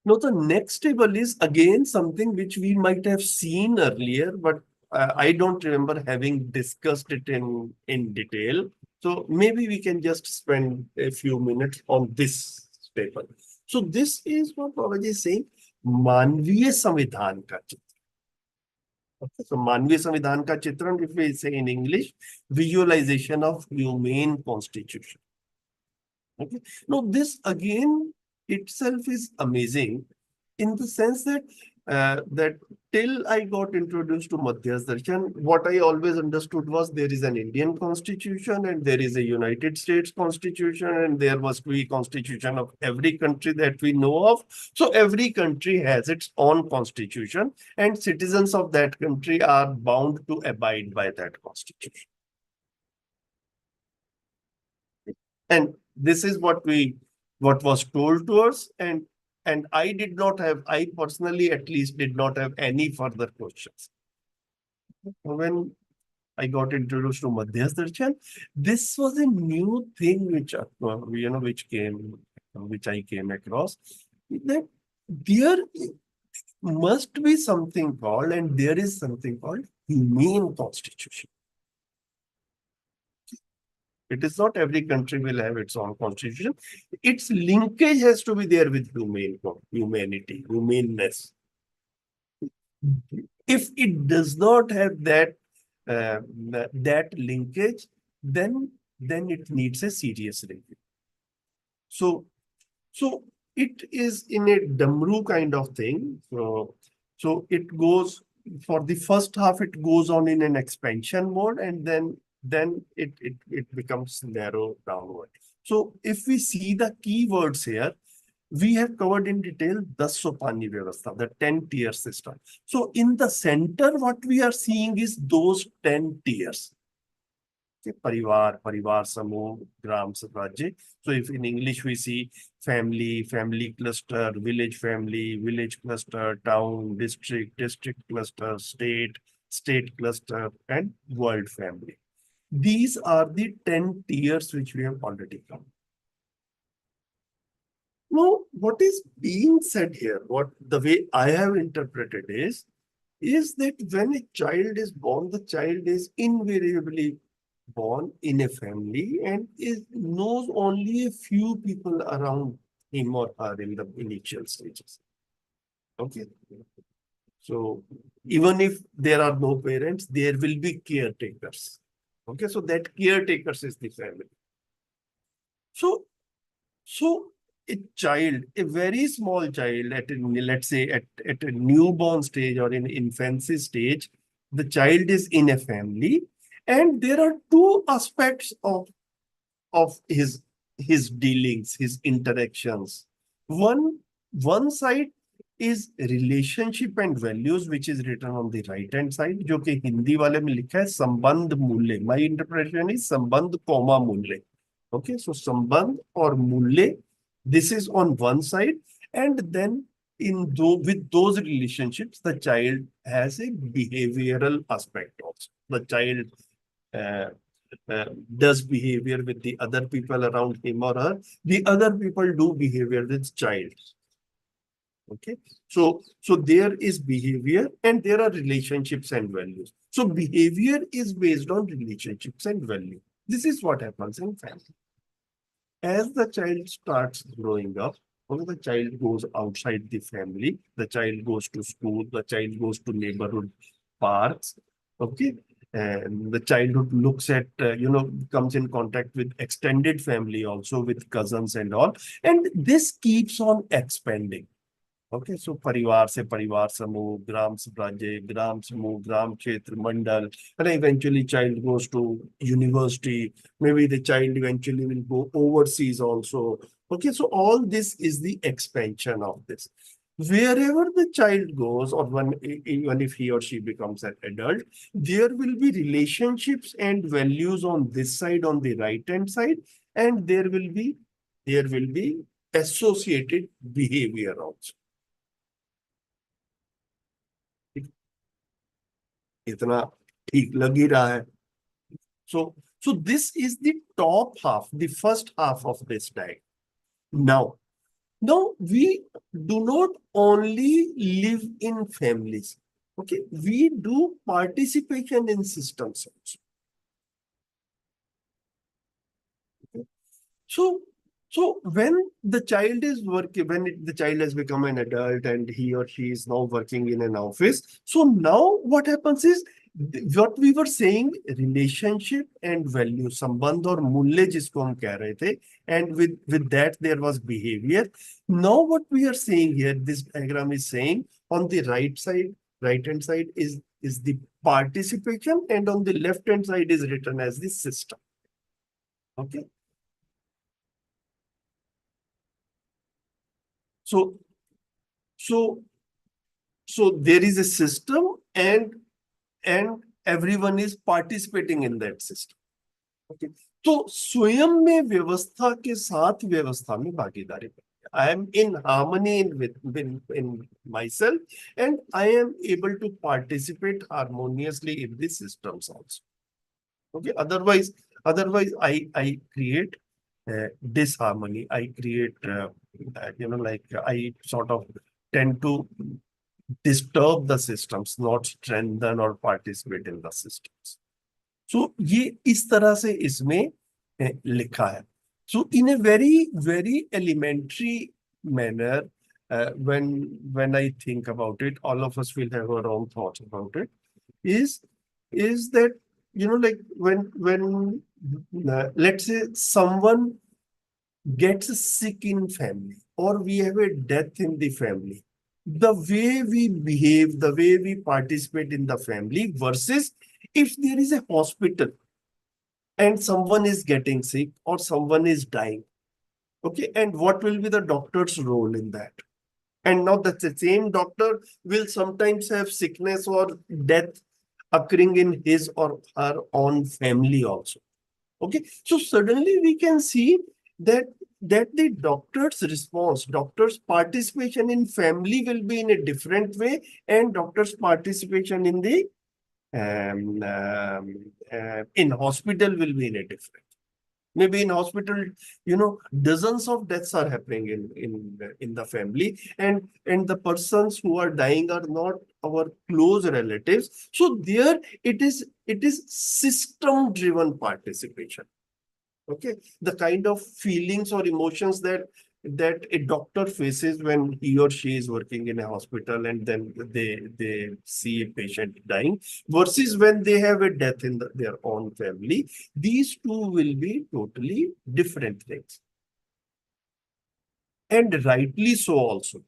Now the next table is again something which we might have seen earlier, but I don't remember having discussed it in detail. So maybe we can just spend a few minutes on this paper. So this is what Babaji is saying, मानवीय संविधान का चित्र. Okay, so मानवीय संविधान का चित्रण, if we say in English, visualization of humane constitution. Okay. Now this again itself is amazing in the sense that that till I got introduced to Madhyas Darshan, what I always understood was there is an Indian constitution and there is a United States constitution and there must be constitution of every country that we know of. So every country has its own constitution and citizens of that country are bound to abide by that constitution. And this is what was told to us, and I personally at least did not have any further questions. When I got introduced to Madhyas Darshan, this was a new thing which I came across, that there must be something called, and there is something called humane constitution. It is not every country will have its own constitution. Its linkage has to be there with humanity, humaneness. If it does not have that linkage, then it needs a serious review. So it is in a Damru kind of thing. So it goes, for the first half, it goes on in an expansion mode, and then it becomes narrow downward. So if we see the keywords here, we have covered in detail the Sopani Vyavastha, the 10-tier system. So in the center, what we are seeing is those 10 tiers. Okay, Parivar, Samuh, Gram, Rajya. So if in English we see family, family cluster, village family, village cluster, town, district, district cluster, state cluster, and world family. These are the 10 tiers which we have already covered. Now, what is being said here, the way I have interpreted is that when a child is born, the child is invariably born in a family and knows only a few people around him or her in the initial stages. Okay. So even if there are no parents, there will be caretakers. Okay, so that caretakers is the family. So a child, a very small child, let's say at a newborn stage or in infancy stage, the child is in a family, and there are two aspects of his dealings, his interactions. One side is relationship and values, which is written on the right hand side, जो कि हिंदी वाले में लिखा है संबंध मूल्य. My interpretation is संबंध comma मूल्य. Okay, so संबंध और मूल्य, this is on one side, and then with those relationships, the child has a behavioral aspect also. The child does behavior with the other people around him or her. The other people do behavior with child. Okay, so there is behavior and there are relationships and values. So behavior is based on relationships and value. This is what happens in family. As the child starts growing up, when the child goes outside the family, the child goes to school, the child goes to neighborhood parks. Okay, and the childhood looks at comes in contact with extended family also, with cousins and all, and this keeps on expanding. Okay, so Parivar se Parivar Samuh, Gram Rajya, Gram Samuh, Gram Kshetra, Mandal, and eventually child goes to university. Maybe the child eventually will go overseas also. Okay, so all this is the expansion of this. Wherever the child goes, or even if he or she becomes an adult, there will be relationships and values on this side, on the right-hand side, and there will be associated behavior also. इतना ठीक लग ही रहा है. So this is the top half, the first half of this diagram. Now we do not only live in families. Okay, we do participation in systems also. Okay? So when the child is working, the child has become an adult and he or she is now working in an office, so now what happens is what we were saying, relationship and value, संबंध और मूल्य जिसको हम कह रहे थे, and with that there was behavior. Now what we are saying here, this diagram is saying on the right hand side is the participation, and on the left hand side is written as the system. Okay. So there is a system, and everyone is participating in that system. Okay. तो स्वयं में व्यवस्था के साथ व्यवस्था में भागीदारी. I am in harmony in myself, and I am able to participate harmoniously in the systems also. Okay. Otherwise I create disharmony. I create, like I sort of tend to disturb the systems, not strengthen or participate in the systems. So ये इस तरह से इसमें लिखा है. So in a very elementary manner, when I think about it, all of us will have our own thoughts about it. Is that, like when let's say someone gets sick in family, or we have a death in the family, the way we behave, the way we participate in the family, versus if there is a hospital and someone is getting sick or someone is dying. Okay, and what will be the doctor's role in that? And now that the same doctor will sometimes have sickness or death occurring in his or her own family also. Okay, so suddenly we can see that the doctor's response, doctor's participation in family will be in a different way, and doctor's participation in the in hospital will be in a different. Maybe in hospital, dozens of deaths are happening in the family, and the persons who are dying are not our close relatives. So there it is system-driven participation. Okay, the kind of feelings or emotions that a doctor faces when he or she is working in a hospital and then they see a patient dying, versus when they have a death in their own family, these two will be totally different things. And rightly so also.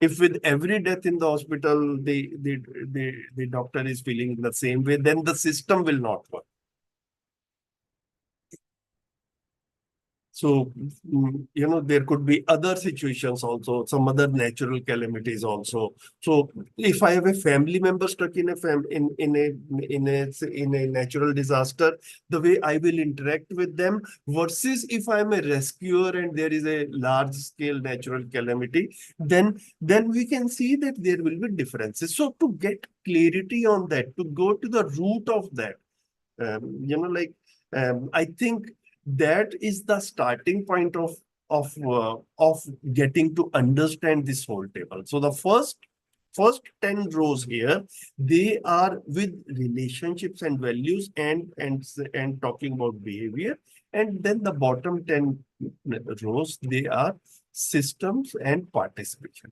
If with every death in the hospital, the doctor is feeling in the same way, then the system will not work. So, there could be other situations also, some other natural calamities also. So, if I have a family member stuck in a natural disaster, the way I will interact with them, versus if I am a rescuer and there is a large scale natural calamity, then we can see that there will be differences. So, to get clarity on that, to go to the root of that, I think that is the starting point of getting to understand this whole table. So the first 10 rows here, they are with relationships and values and talking about behavior, and then the bottom 10 rows, they are systems and participation.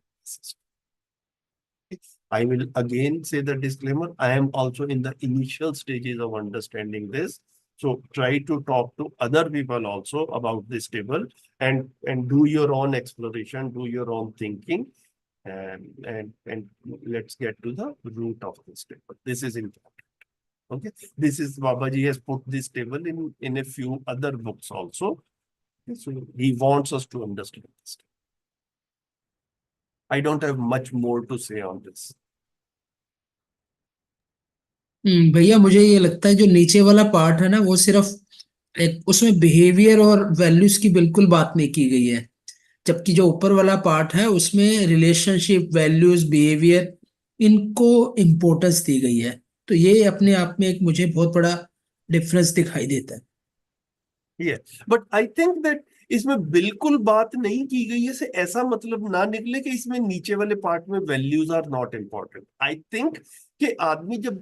I will again say the disclaimer, I am also in the initial stages of understanding this. So try to talk to other people also about this table, and do your own exploration, do your own thinking, and let's get to the root of this table. This is important. Okay, this is Babaji has put this table in a few other books also. So he wants us to understand this. I don't have much more to say on this. भैया मुझे ये लगता है जो नीचे वाला part है ना, वो सिर्फ एक उसमें बिहेवियर और वैल्यूज की बिल्कुल बात नहीं की गई है, जबकि जो ऊपर वाला पार्ट है उसमें रिलेशनशिप, वैल्यूज, बिहेवियर, इनको इम्पोर्टेंस दी गई है. तो ये अपने आप में एक मुझे बहुत बड़ा डिफरेंस दिखाई देता है. Yeah, but I think that इसमें बिल्कुल बात नहीं की गई है, से ऐसा मतलब ना निकले कि इसमें नीचे वाले पार्ट में values are not important. I think कि आदमी जब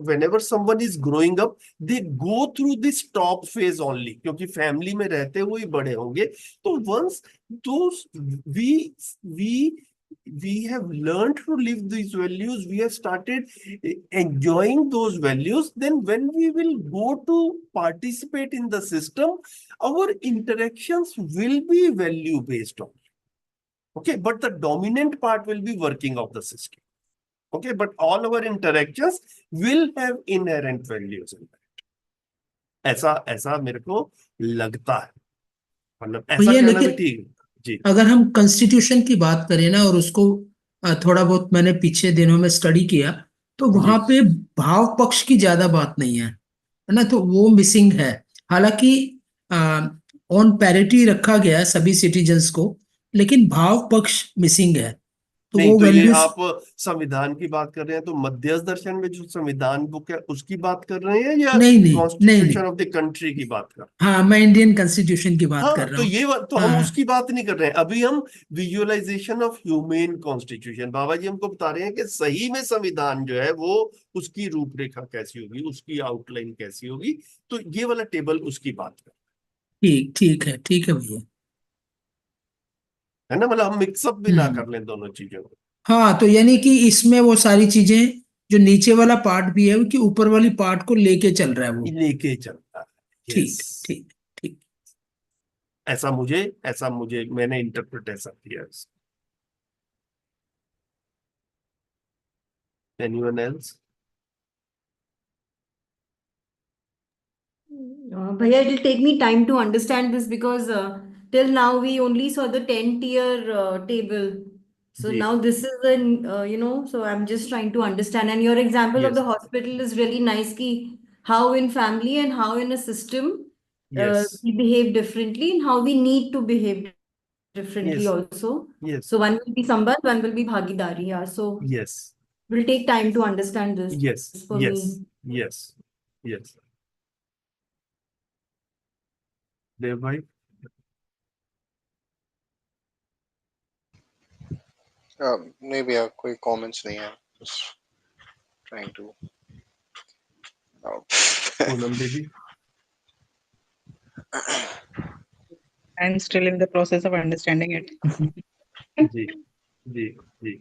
whenever someone is growing up, they go through this top phase only, क्योंकि फैमिली में रहते हुए ही बड़े होंगे। तो once those we we have learned to live these values, we have started enjoying those values, then when we will go to participate in the system, our interactions will be value based on, okay, but the dominant part will be working of the system, okay, but all our interactions will have inherent values in that। ऐसा ऐसा मेरे को लगता है, मतलब ऐसा भैया कहना भी लेकिन ठीक है। जी अगर हम कॉन्स्टिट्यूशन की बात करें ना, और उसको थोड़ा बहुत मैंने पीछे दिनों में स्टडी किया, तो जी वहां पे भाव पक्ष की ज्यादा बात नहीं है, है ना, तो वो मिसिंग है। हालांकि ऑन पैरिटी रखा गया है सभी सिटीजन्स को, लेकिन भाव पक्ष मिसिंग है, तो नहीं, वो तो ये वैल्यूज। आप संविधान की बात कर रहे हैं, तो मध्यस्थ दर्शन में जो संविधान बुक है उसकी बात कर रहे हैं, या नहीं नहीं नहीं नहीं, कॉन्स्टिट्यूशन ऑफ द कंट्री की बात कर रहे हैं? हाँ मैं इंडियन कॉन्स्टिट्यूशन की बात कर हाँ, रहा तो हूँ। ये तो हम हाँ उसकी बात नहीं कर रहे हैं अभी, हम विजुअलाइजेशन ऑफ ह्यूमन कॉन्स्टिट्यूशन, बाबा जी हमको बता रहे हैं कि सही में संविधान जो है वो, उसकी रूपरेखा कैसी होगी, उसकी आउटलाइन कैसी होगी, तो ये वाला टेबल उसकी बात कर, ठीक है भैया। है ना, मतलब हम मिक्सअप भी ना हम्म। कर लें दोनों चीजों को। हाँ, तो यानी कि इसमें वो सारी चीजें, जो नीचे वाला पार्ट भी है वो कि ऊपर वाली पार्ट को लेके चल रहा है वो। लेके चलता है, यस। ठीक ठीक ठीक। ऐसा मुझे मैंने इंटरप्रेट ऐसा किया। Anyone else? Bhaiya, it will take me time to understand this because till now we only saw the 10 tier table. So जी, now this is an, so I'm just trying to understand. And your example of the yes, hospital is really nice, ki how in family and how in a system yes, we behave differently and how we need to behave differently yes, also. Yes, So one will be Sambal, one will be Bhagidari. Yeah. So yes, will take time to understand this yes, for yes, me. Yes, yes. Dev bhai? maybe कोई comments नहीं है, just trying to Poonam Devi? I'm still in the process of understanding it. जी, जी, जी,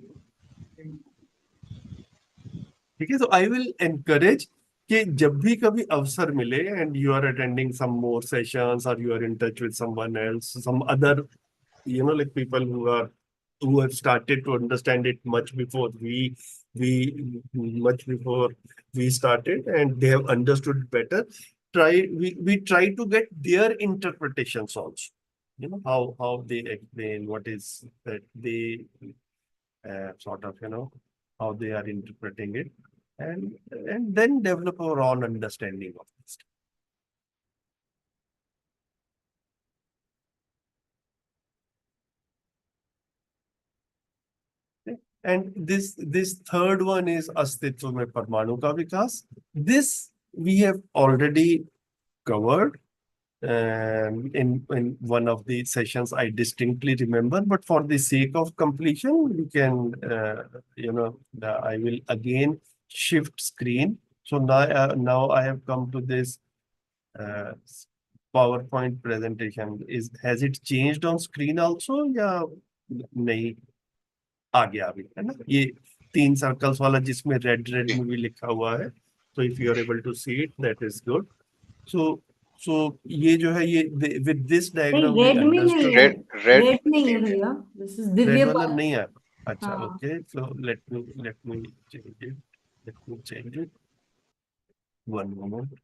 ठीक है। तो I will encourage कि जब भी कभी अवसर मिले, and you are attending some more sessions, और you are in touch with someone else, some other, like people who have started to understand it much before we much before we started, and they have understood it better. We try to get their interpretations also, how they explain what is that they sort of, how they are interpreting it, and then develop our own understanding of this. And this third one is अस्तित्व में परमाणु का विकास. This we have already covered in one of the sessions, I distinctly remember, but for the sake of completion, we can, I will again shift screen. So now I have come to this uh, PowerPoint presentation. Has it changed on screen also, या नहीं? आ गया अभी, है ना, ये 3 circles वाला जिसमें red red में भी लिखा हुआ है। तो if you are able to see it, that is good. So so ये जो है, ये विद दिस नहीं, डायग्राम वी रेड में नहीं अंडरस्टूड। है। red रेड नहीं है भैया, दिस इज रेड दिव्य वाला पाठ। नहीं है? अच्छा, हाँ। Okay, so let me change it, one moment.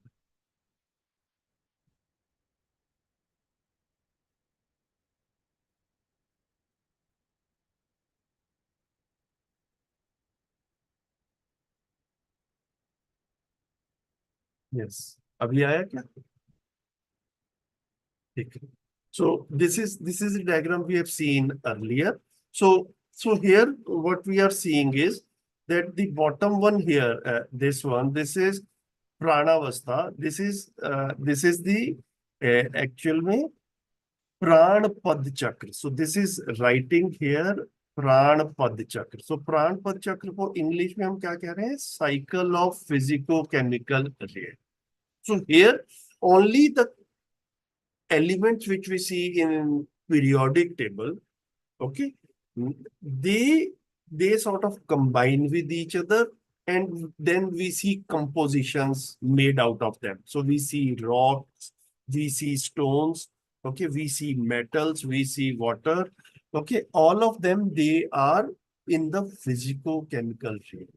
Yes, अभी आया क्या? ठीक है। So this is a diagram we have seen earlier. So here what we are seeing is that the bottom one here, this is pranavastha. This is the actual में Pran Pad Chakra. So this is writing here Pran Pad Chakra. So Pran Pad Chakra को English में हम क्या कह रहे हैं? Cycle of physico-chemical reaction. So here only the elements which we see in periodic table, okay, they sort of combine with each other, and then we see compositions made out of them. So we see rocks, we see stones, okay, we see metals, we see water, okay, all of them, they are in the physico-chemical field.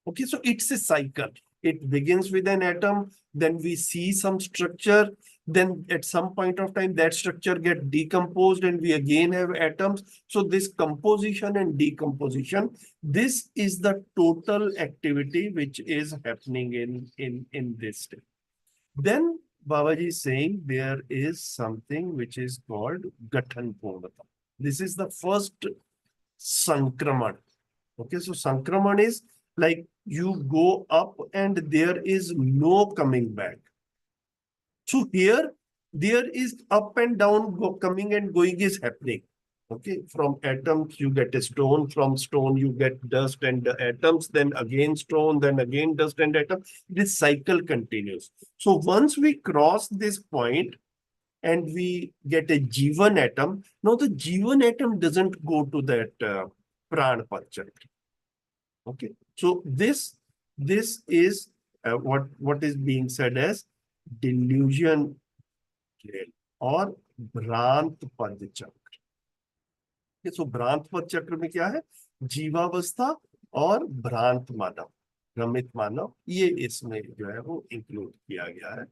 Okay, so it's a cycle. It begins with an atom, then we see some structure, then at some point of time that structure get decomposed and we again have atoms. So this composition and decomposition, this is the total activity which is happening in this step. Then Babaji is saying there is something which is called Gathan Purnata. This is the first Sankraman. Okay, so Sankraman is like you go up and there is no coming back. So here, there is up and down, coming and going is happening. Okay, from atoms you get a stone, from stone you get dust and atoms, then again stone, then again dust and atom. This cycle continues. So once we cross this point and we get a Jivan atom, now the Jivan atom doesn't go to that Pran Pachak. Okay, so this is what is being said as delusion or भ्रांत पद चक्र. So भ्रांत पद चक्र में क्या है? जीवावस्था और भ्रांत मानव, भ्रमित मानव, ये इसमें जो है वो इंक्लूड किया गया है.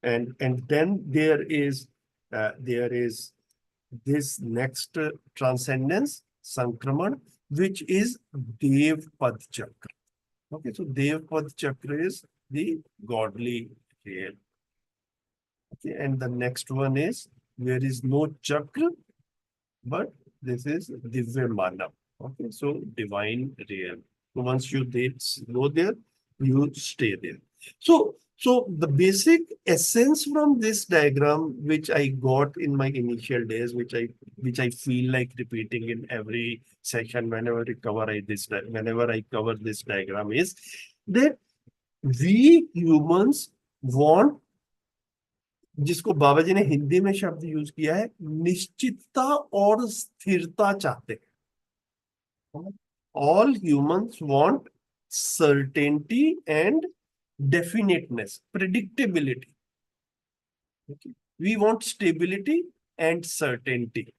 And then there is this next transcendence, Sankraman, which is Dev Pad Chakra. Okay, so Dev Pad Chakra is the godly realm. Okay, and the next one is there is no chakra, but this is Divya Manav. Okay, so divine realm. So once you go there, you stay there. So the basic essence from this diagram, which I got in my initial days, which I feel like repeating in every session whenever I cover this diagram, is that we humans want, जिसको बाबा जी ने हिंदी में शब्द use किया है, निश्चितता और स्थिरता चाहते हैं. All humans want certainty and definiteness, predictability. Okay. We want stability and certainty.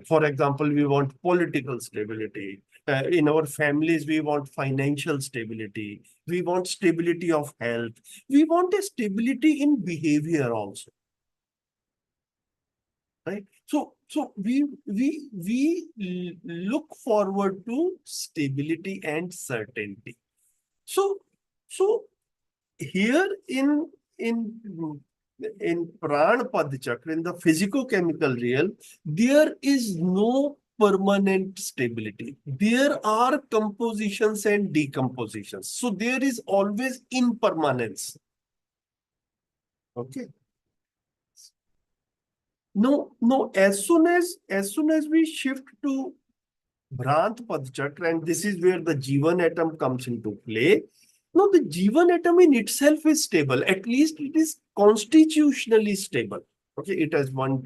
For example, we want political stability. In our families, we want financial stability. We want stability of health. We want a stability in behavior also. Right? So we look forward to stability and certainty. So here in Pran Pad Chakra, in the physico-chemical realm, there is no permanent stability. There are compositions and decompositions. So there is always impermanence. Okay. No, as soon as we shift to Bhrant Pad Chakra, and this is where the Jivan atom comes into play. No, the Jivan atom in itself is stable. At least it is constitutionally stable. Okay, it has one,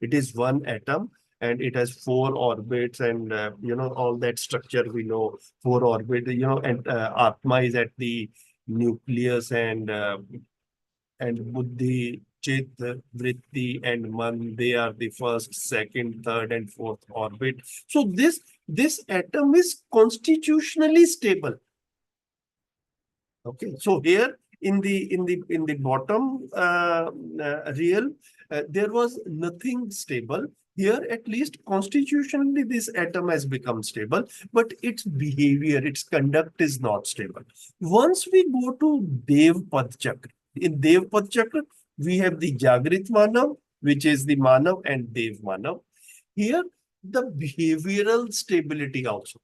it is one atom and it has 4 orbits and, all that structure we know, 4 orbits, and Atma is at the nucleus and Buddhi, Chit, Vritti, and Man, they are the first, second, third, and fourth orbit. So this atom is constitutionally stable. Okay, so here in the bottom real, there was nothing stable. Here, at least constitutionally, this atom has become stable, but its behavior, its conduct is not stable. Once we go to Dev Pad Chakra, in Dev Pad Chakra, we have the Jagrit Manav, which is the Manav and Dev Manav. Here, the behavioral stability also.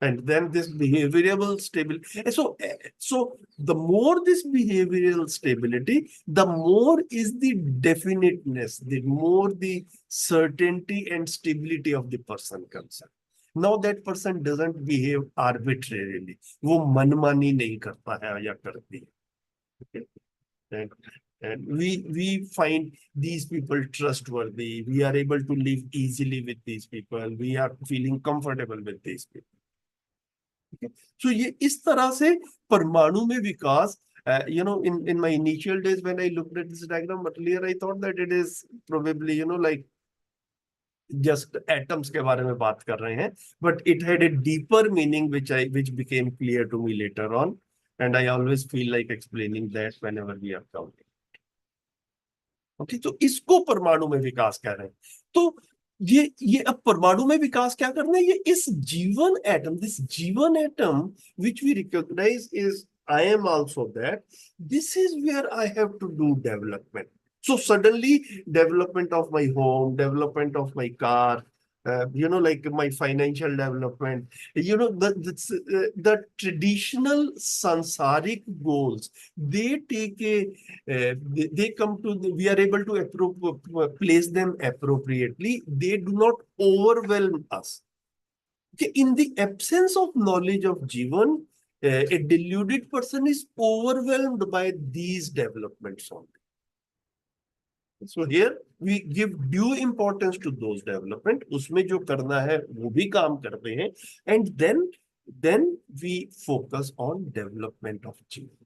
And then this behavioral stability. So the more this behavioral stability, the more is the definiteness, the more the certainty and stability of the person comes in. Now that person doesn't behave arbitrarily. वो मनमानी नहीं करता है या करती है. Okay? And we find these people trustworthy. We are able to live easily with these people. We are feeling comfortable with these people. So ये इस तरह से परमाणु में विकास, in my initial days when I looked at this diagram earlier, I thought that it is probably like just atoms के बारे में बात कर रहे हैं, but it had a deeper meaning which became clear to me later on, and I always feel like explaining that whenever we are counting. Okay, तो इसको परमाणु में विकास कह रहे हैं. तो ये अब परमाणु में विकास क्या करना है, ये इस जीवन atom, this jeevan atom which we recognise is I am also that, this is where I have to do development. So suddenly development of my home, development of my car, like my financial development, the traditional sansaric goals, they take they come to we are able to place them appropriately. They do not overwhelm us. Okay, in the absence of knowledge of Jivan, a deluded person is overwhelmed by these developments only. So here we give due importance to those development. उसमें जो करना है वो भी काम करते हैं, and then we focus on development of जीवन.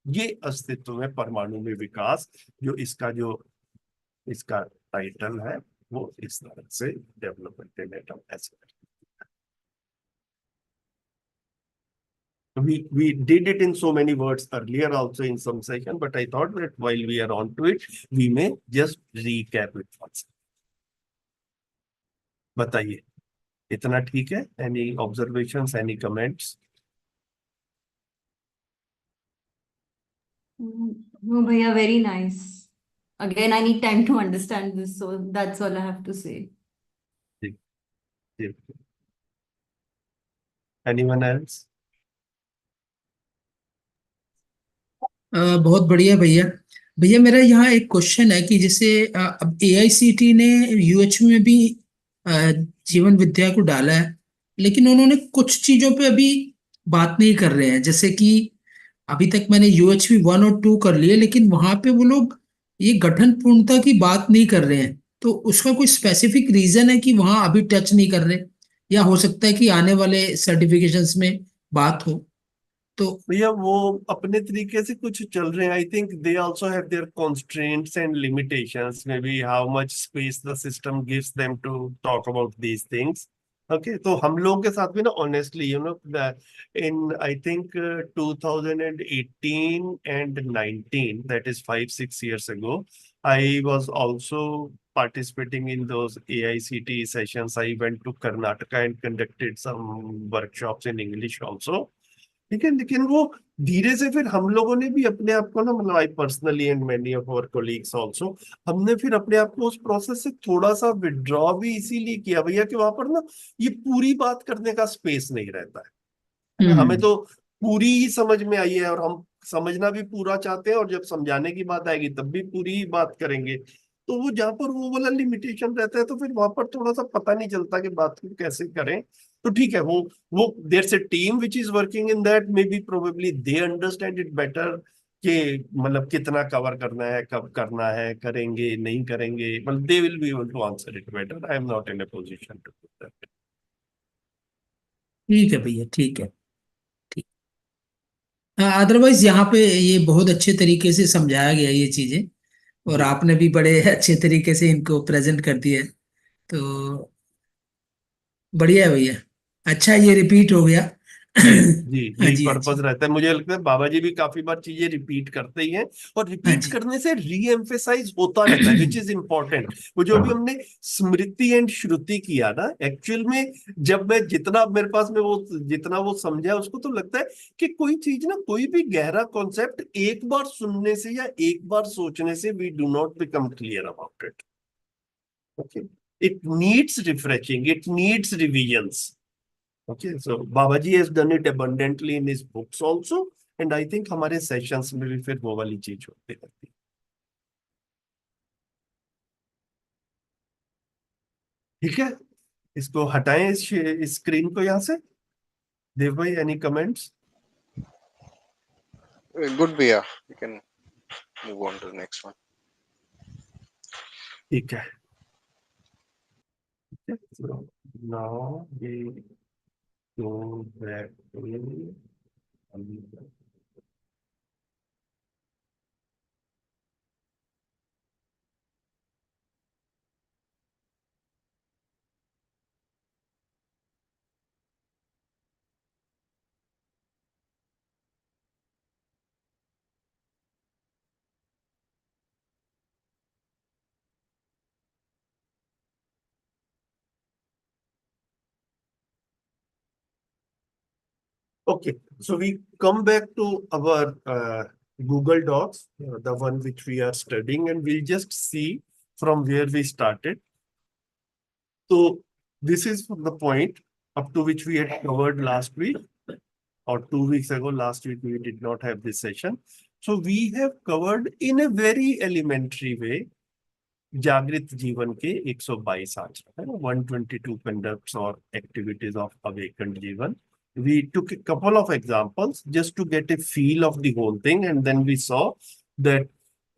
ये अस्तित्व में परमाणु में विकास, जो इसका टाइटल है, वो इस तरह से डेवलपमेंट एटम ऐसे. We did it in so many words earlier also in some session, but I thought that while we are on to it, we may just recap it once. बताइए, इतना ठीक है? Any observations, any comments? No, bhaiya, very nice. Again, I need time to understand this, so that's all I have to say. Anyone else? बहुत बढ़िया भैया. भैया मेरा यहाँ एक क्वेश्चन है कि जैसे अब एआईसीटी ने यूएचयू में भी जीवन विद्या को डाला है, लेकिन उन्होंने कुछ चीजों पे अभी बात नहीं कर रहे हैं. जैसे कि अभी तक मैंने यूएचवी 1 और 2 कर लिए, लेकिन वहां पे वो लोग ये गठन पूर्णता की बात नहीं कर रहे हैं. तो उसका कोई स्पेसिफिक रीजन है कि वहां अभी टच नहीं कर रहे, या हो सकता है कि आने वाले सर्टिफिकेशंस में बात हो? तो भैया वो अपने तरीके से कुछ चल रहे हैं. I think they also have their constraints and limitations, maybe how much space the system gives them to talk about these things. Okay, तो हम लोगों के साथ भी ना honestly in I think 2018 and 19, that is 5-6 years ago, I was also participating in those AICT sessions. I went to Karnataka and conducted some workshops in English also. ठीक है, लेकिन वो धीरे से फिर हम लोगों ने भी अपने आप को ना, मतलब I personally and many of our colleagues also, हमने फिर अपने आप को उस प्रोसेस से थोड़ा सा विड्रॉ भी इसीलिए किया भैया कि वहां पर ना ये पूरी बात करने का स्पेस नहीं रहता है. हमें तो पूरी ही समझ में आई है और हम समझना भी पूरा चाहते हैं, और जब समझाने की बात आएगी तब भी पूरी ही बात करेंगे. तो वो जहाँ पर वो वाला लिमिटेशन रहता है, तो फिर वहां पर थोड़ा सा पता नहीं चलता कि बात को कैसे करें. तो ठीक है, वो देयर से team which is working in that, may be probably they understand it better कि मतलब कितना कवर करना है, कब करना है, करेंगे नहीं करेंगे, मतलब they will be able to answer it better. I am not in a position to do that. ठीक है भैया, ठीक है, ठीक. अदरवाइज यहाँ पे ये बहुत अच्छे तरीके से समझाया गया ये चीजें, और आपने भी बड़े अच्छे तरीके से इनको प्रेजेंट कर दिया, तो बढ़िया है भैया. अच्छा, ये रिपीट हो गया. जी जी, हाँ यही जी, हाँ पर्पस जी, रहता है. मुझे लगता है बाबा जी भी काफी बार चीजें रिपीट करते ही हैं, और हाँ रिपीट जी. करने से री एम्फेसाइज होता रहता है, विच इज इम्पोर्टेंट. वो जो भी हमने स्मृति एंड श्रुति किया ना, एक्चुअल में जब मैं जितना मेरे पास में वो जितना वो समझा, उसको तो लगता है कि कोई चीज ना, कोई भी गहरा कॉन्सेप्ट एक बार सुनने से या एक बार सोचने से we do not become clear about it. Okay, it needs refreshing, it needs revisions. Okay, so Babaji has done it abundantly in his books also, and I think हमारे sessions में भी फिर वो वाली चीज होती रहती है. ठीक है, इसको हटाएं इस स्क्रीन को यहाँ से. देव भाई, any comments? Good, Bhaiya. We can move on to the next one. ठीक है. So now we go back to okay, so we come back to our Google Docs, the one which we are studying, and we'll just see from where we started. So this is the point up to which we had covered last week or 2 weeks ago. Last week we did not have this session. So we have covered in a very elementary way जागृत जीवन के 122 आचरण है ना, 122 conducts or activities of awakened जीवन. We took a couple of examples just to get a feel of the whole thing, and then we saw that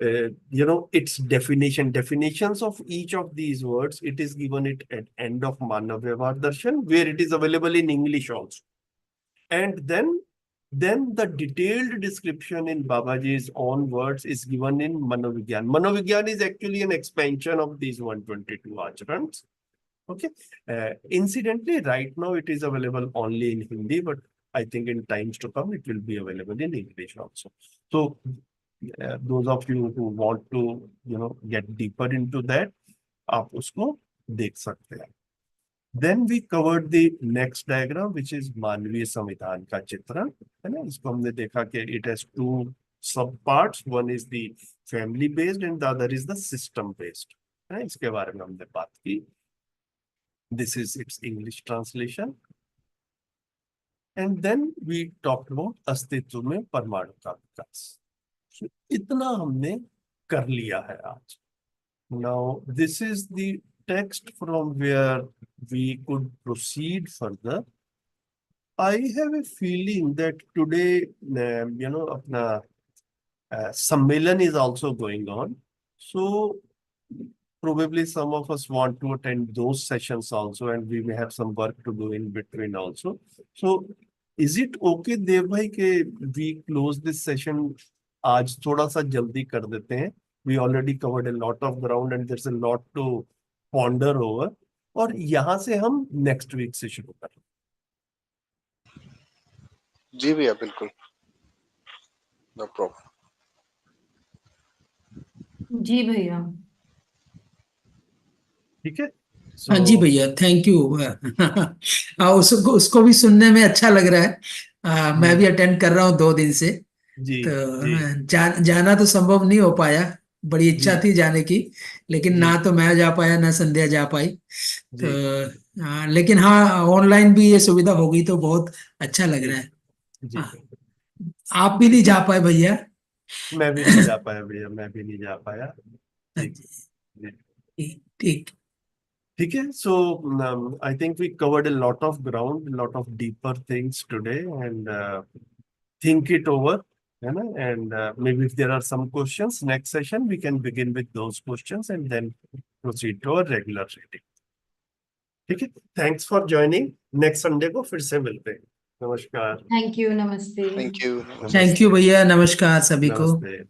its definitions of each of these words, it is given it at end of Manav Vyavhar Darshan, where it is available in English also. And then the detailed description in Babaji's own words is given in Manovigyan. Manovigyan is actually an expansion of these 122 acharans. Okay. Incidentally, right now it is available only in Hindi, but I think in times to come it will be available in English also. So those of you who want to get deeper into that, आप उसको देख सकते हैं. Then we covered the next diagram, which is मानवीय संविधान का चित्रण, है ना. इसको हमने देखा कि it has two sub parts. One is the family based and the other is the system based. है ना, इसके बारे में हमने बात की. This is its English translation. And then we talked about अस्तित्व में परमाणु का विकास. So इतना हमने कर लिया है आज. Now this is the text from where we could proceed further. I have a feeling that today, अपना सम्मेलन is also going on. So probably some of us want to attend those sessions also, and we may have some work to do in between also. So is it okay, Dev bhai, ke we close this session आज थोड़ा सा जल्दी कर देते हैं? We already covered a lot of ground and there's a lot to ponder over. और यहाँ से हम next week से शुरू करें. जी भैया, बिल्कुल. No problem. जी भैया. ठीक है. हाँ जी भैया, थैंक यू. हाँ, उसको भी सुनने में अच्छा लग रहा है. मैं भी अटेंड कर रहा हूँ 2 दिन से. जी तो जाना तो संभव नहीं हो पाया. बड़ी इच्छा थी जाने की, लेकिन जी. ना तो मैं जा पाया ना संध्या जा पाई. जी. तो लेकिन हाँ, ऑनलाइन भी ये सुविधा होगी तो बहुत अच्छा लग रहा है. जी. आप भी नहीं जा पाए भैया? मैं भी नहीं जा पाया भैया, मैं भी नहीं जा पाया. ठीक. ठीक. ठीक है. So I think we covered a lot of ground, a lot of deeper things today, and think it over. And maybe if there are some questions, next session we can begin with those questions and then proceed to our regular reading. ठीक है. Thanks for joining. Next Sunday को फिर से मिलते हैं. नमस्कार. Thank you. नमस्ते. Thank you. Thank you भैया. नमस्कार सभी को. नमस्ते.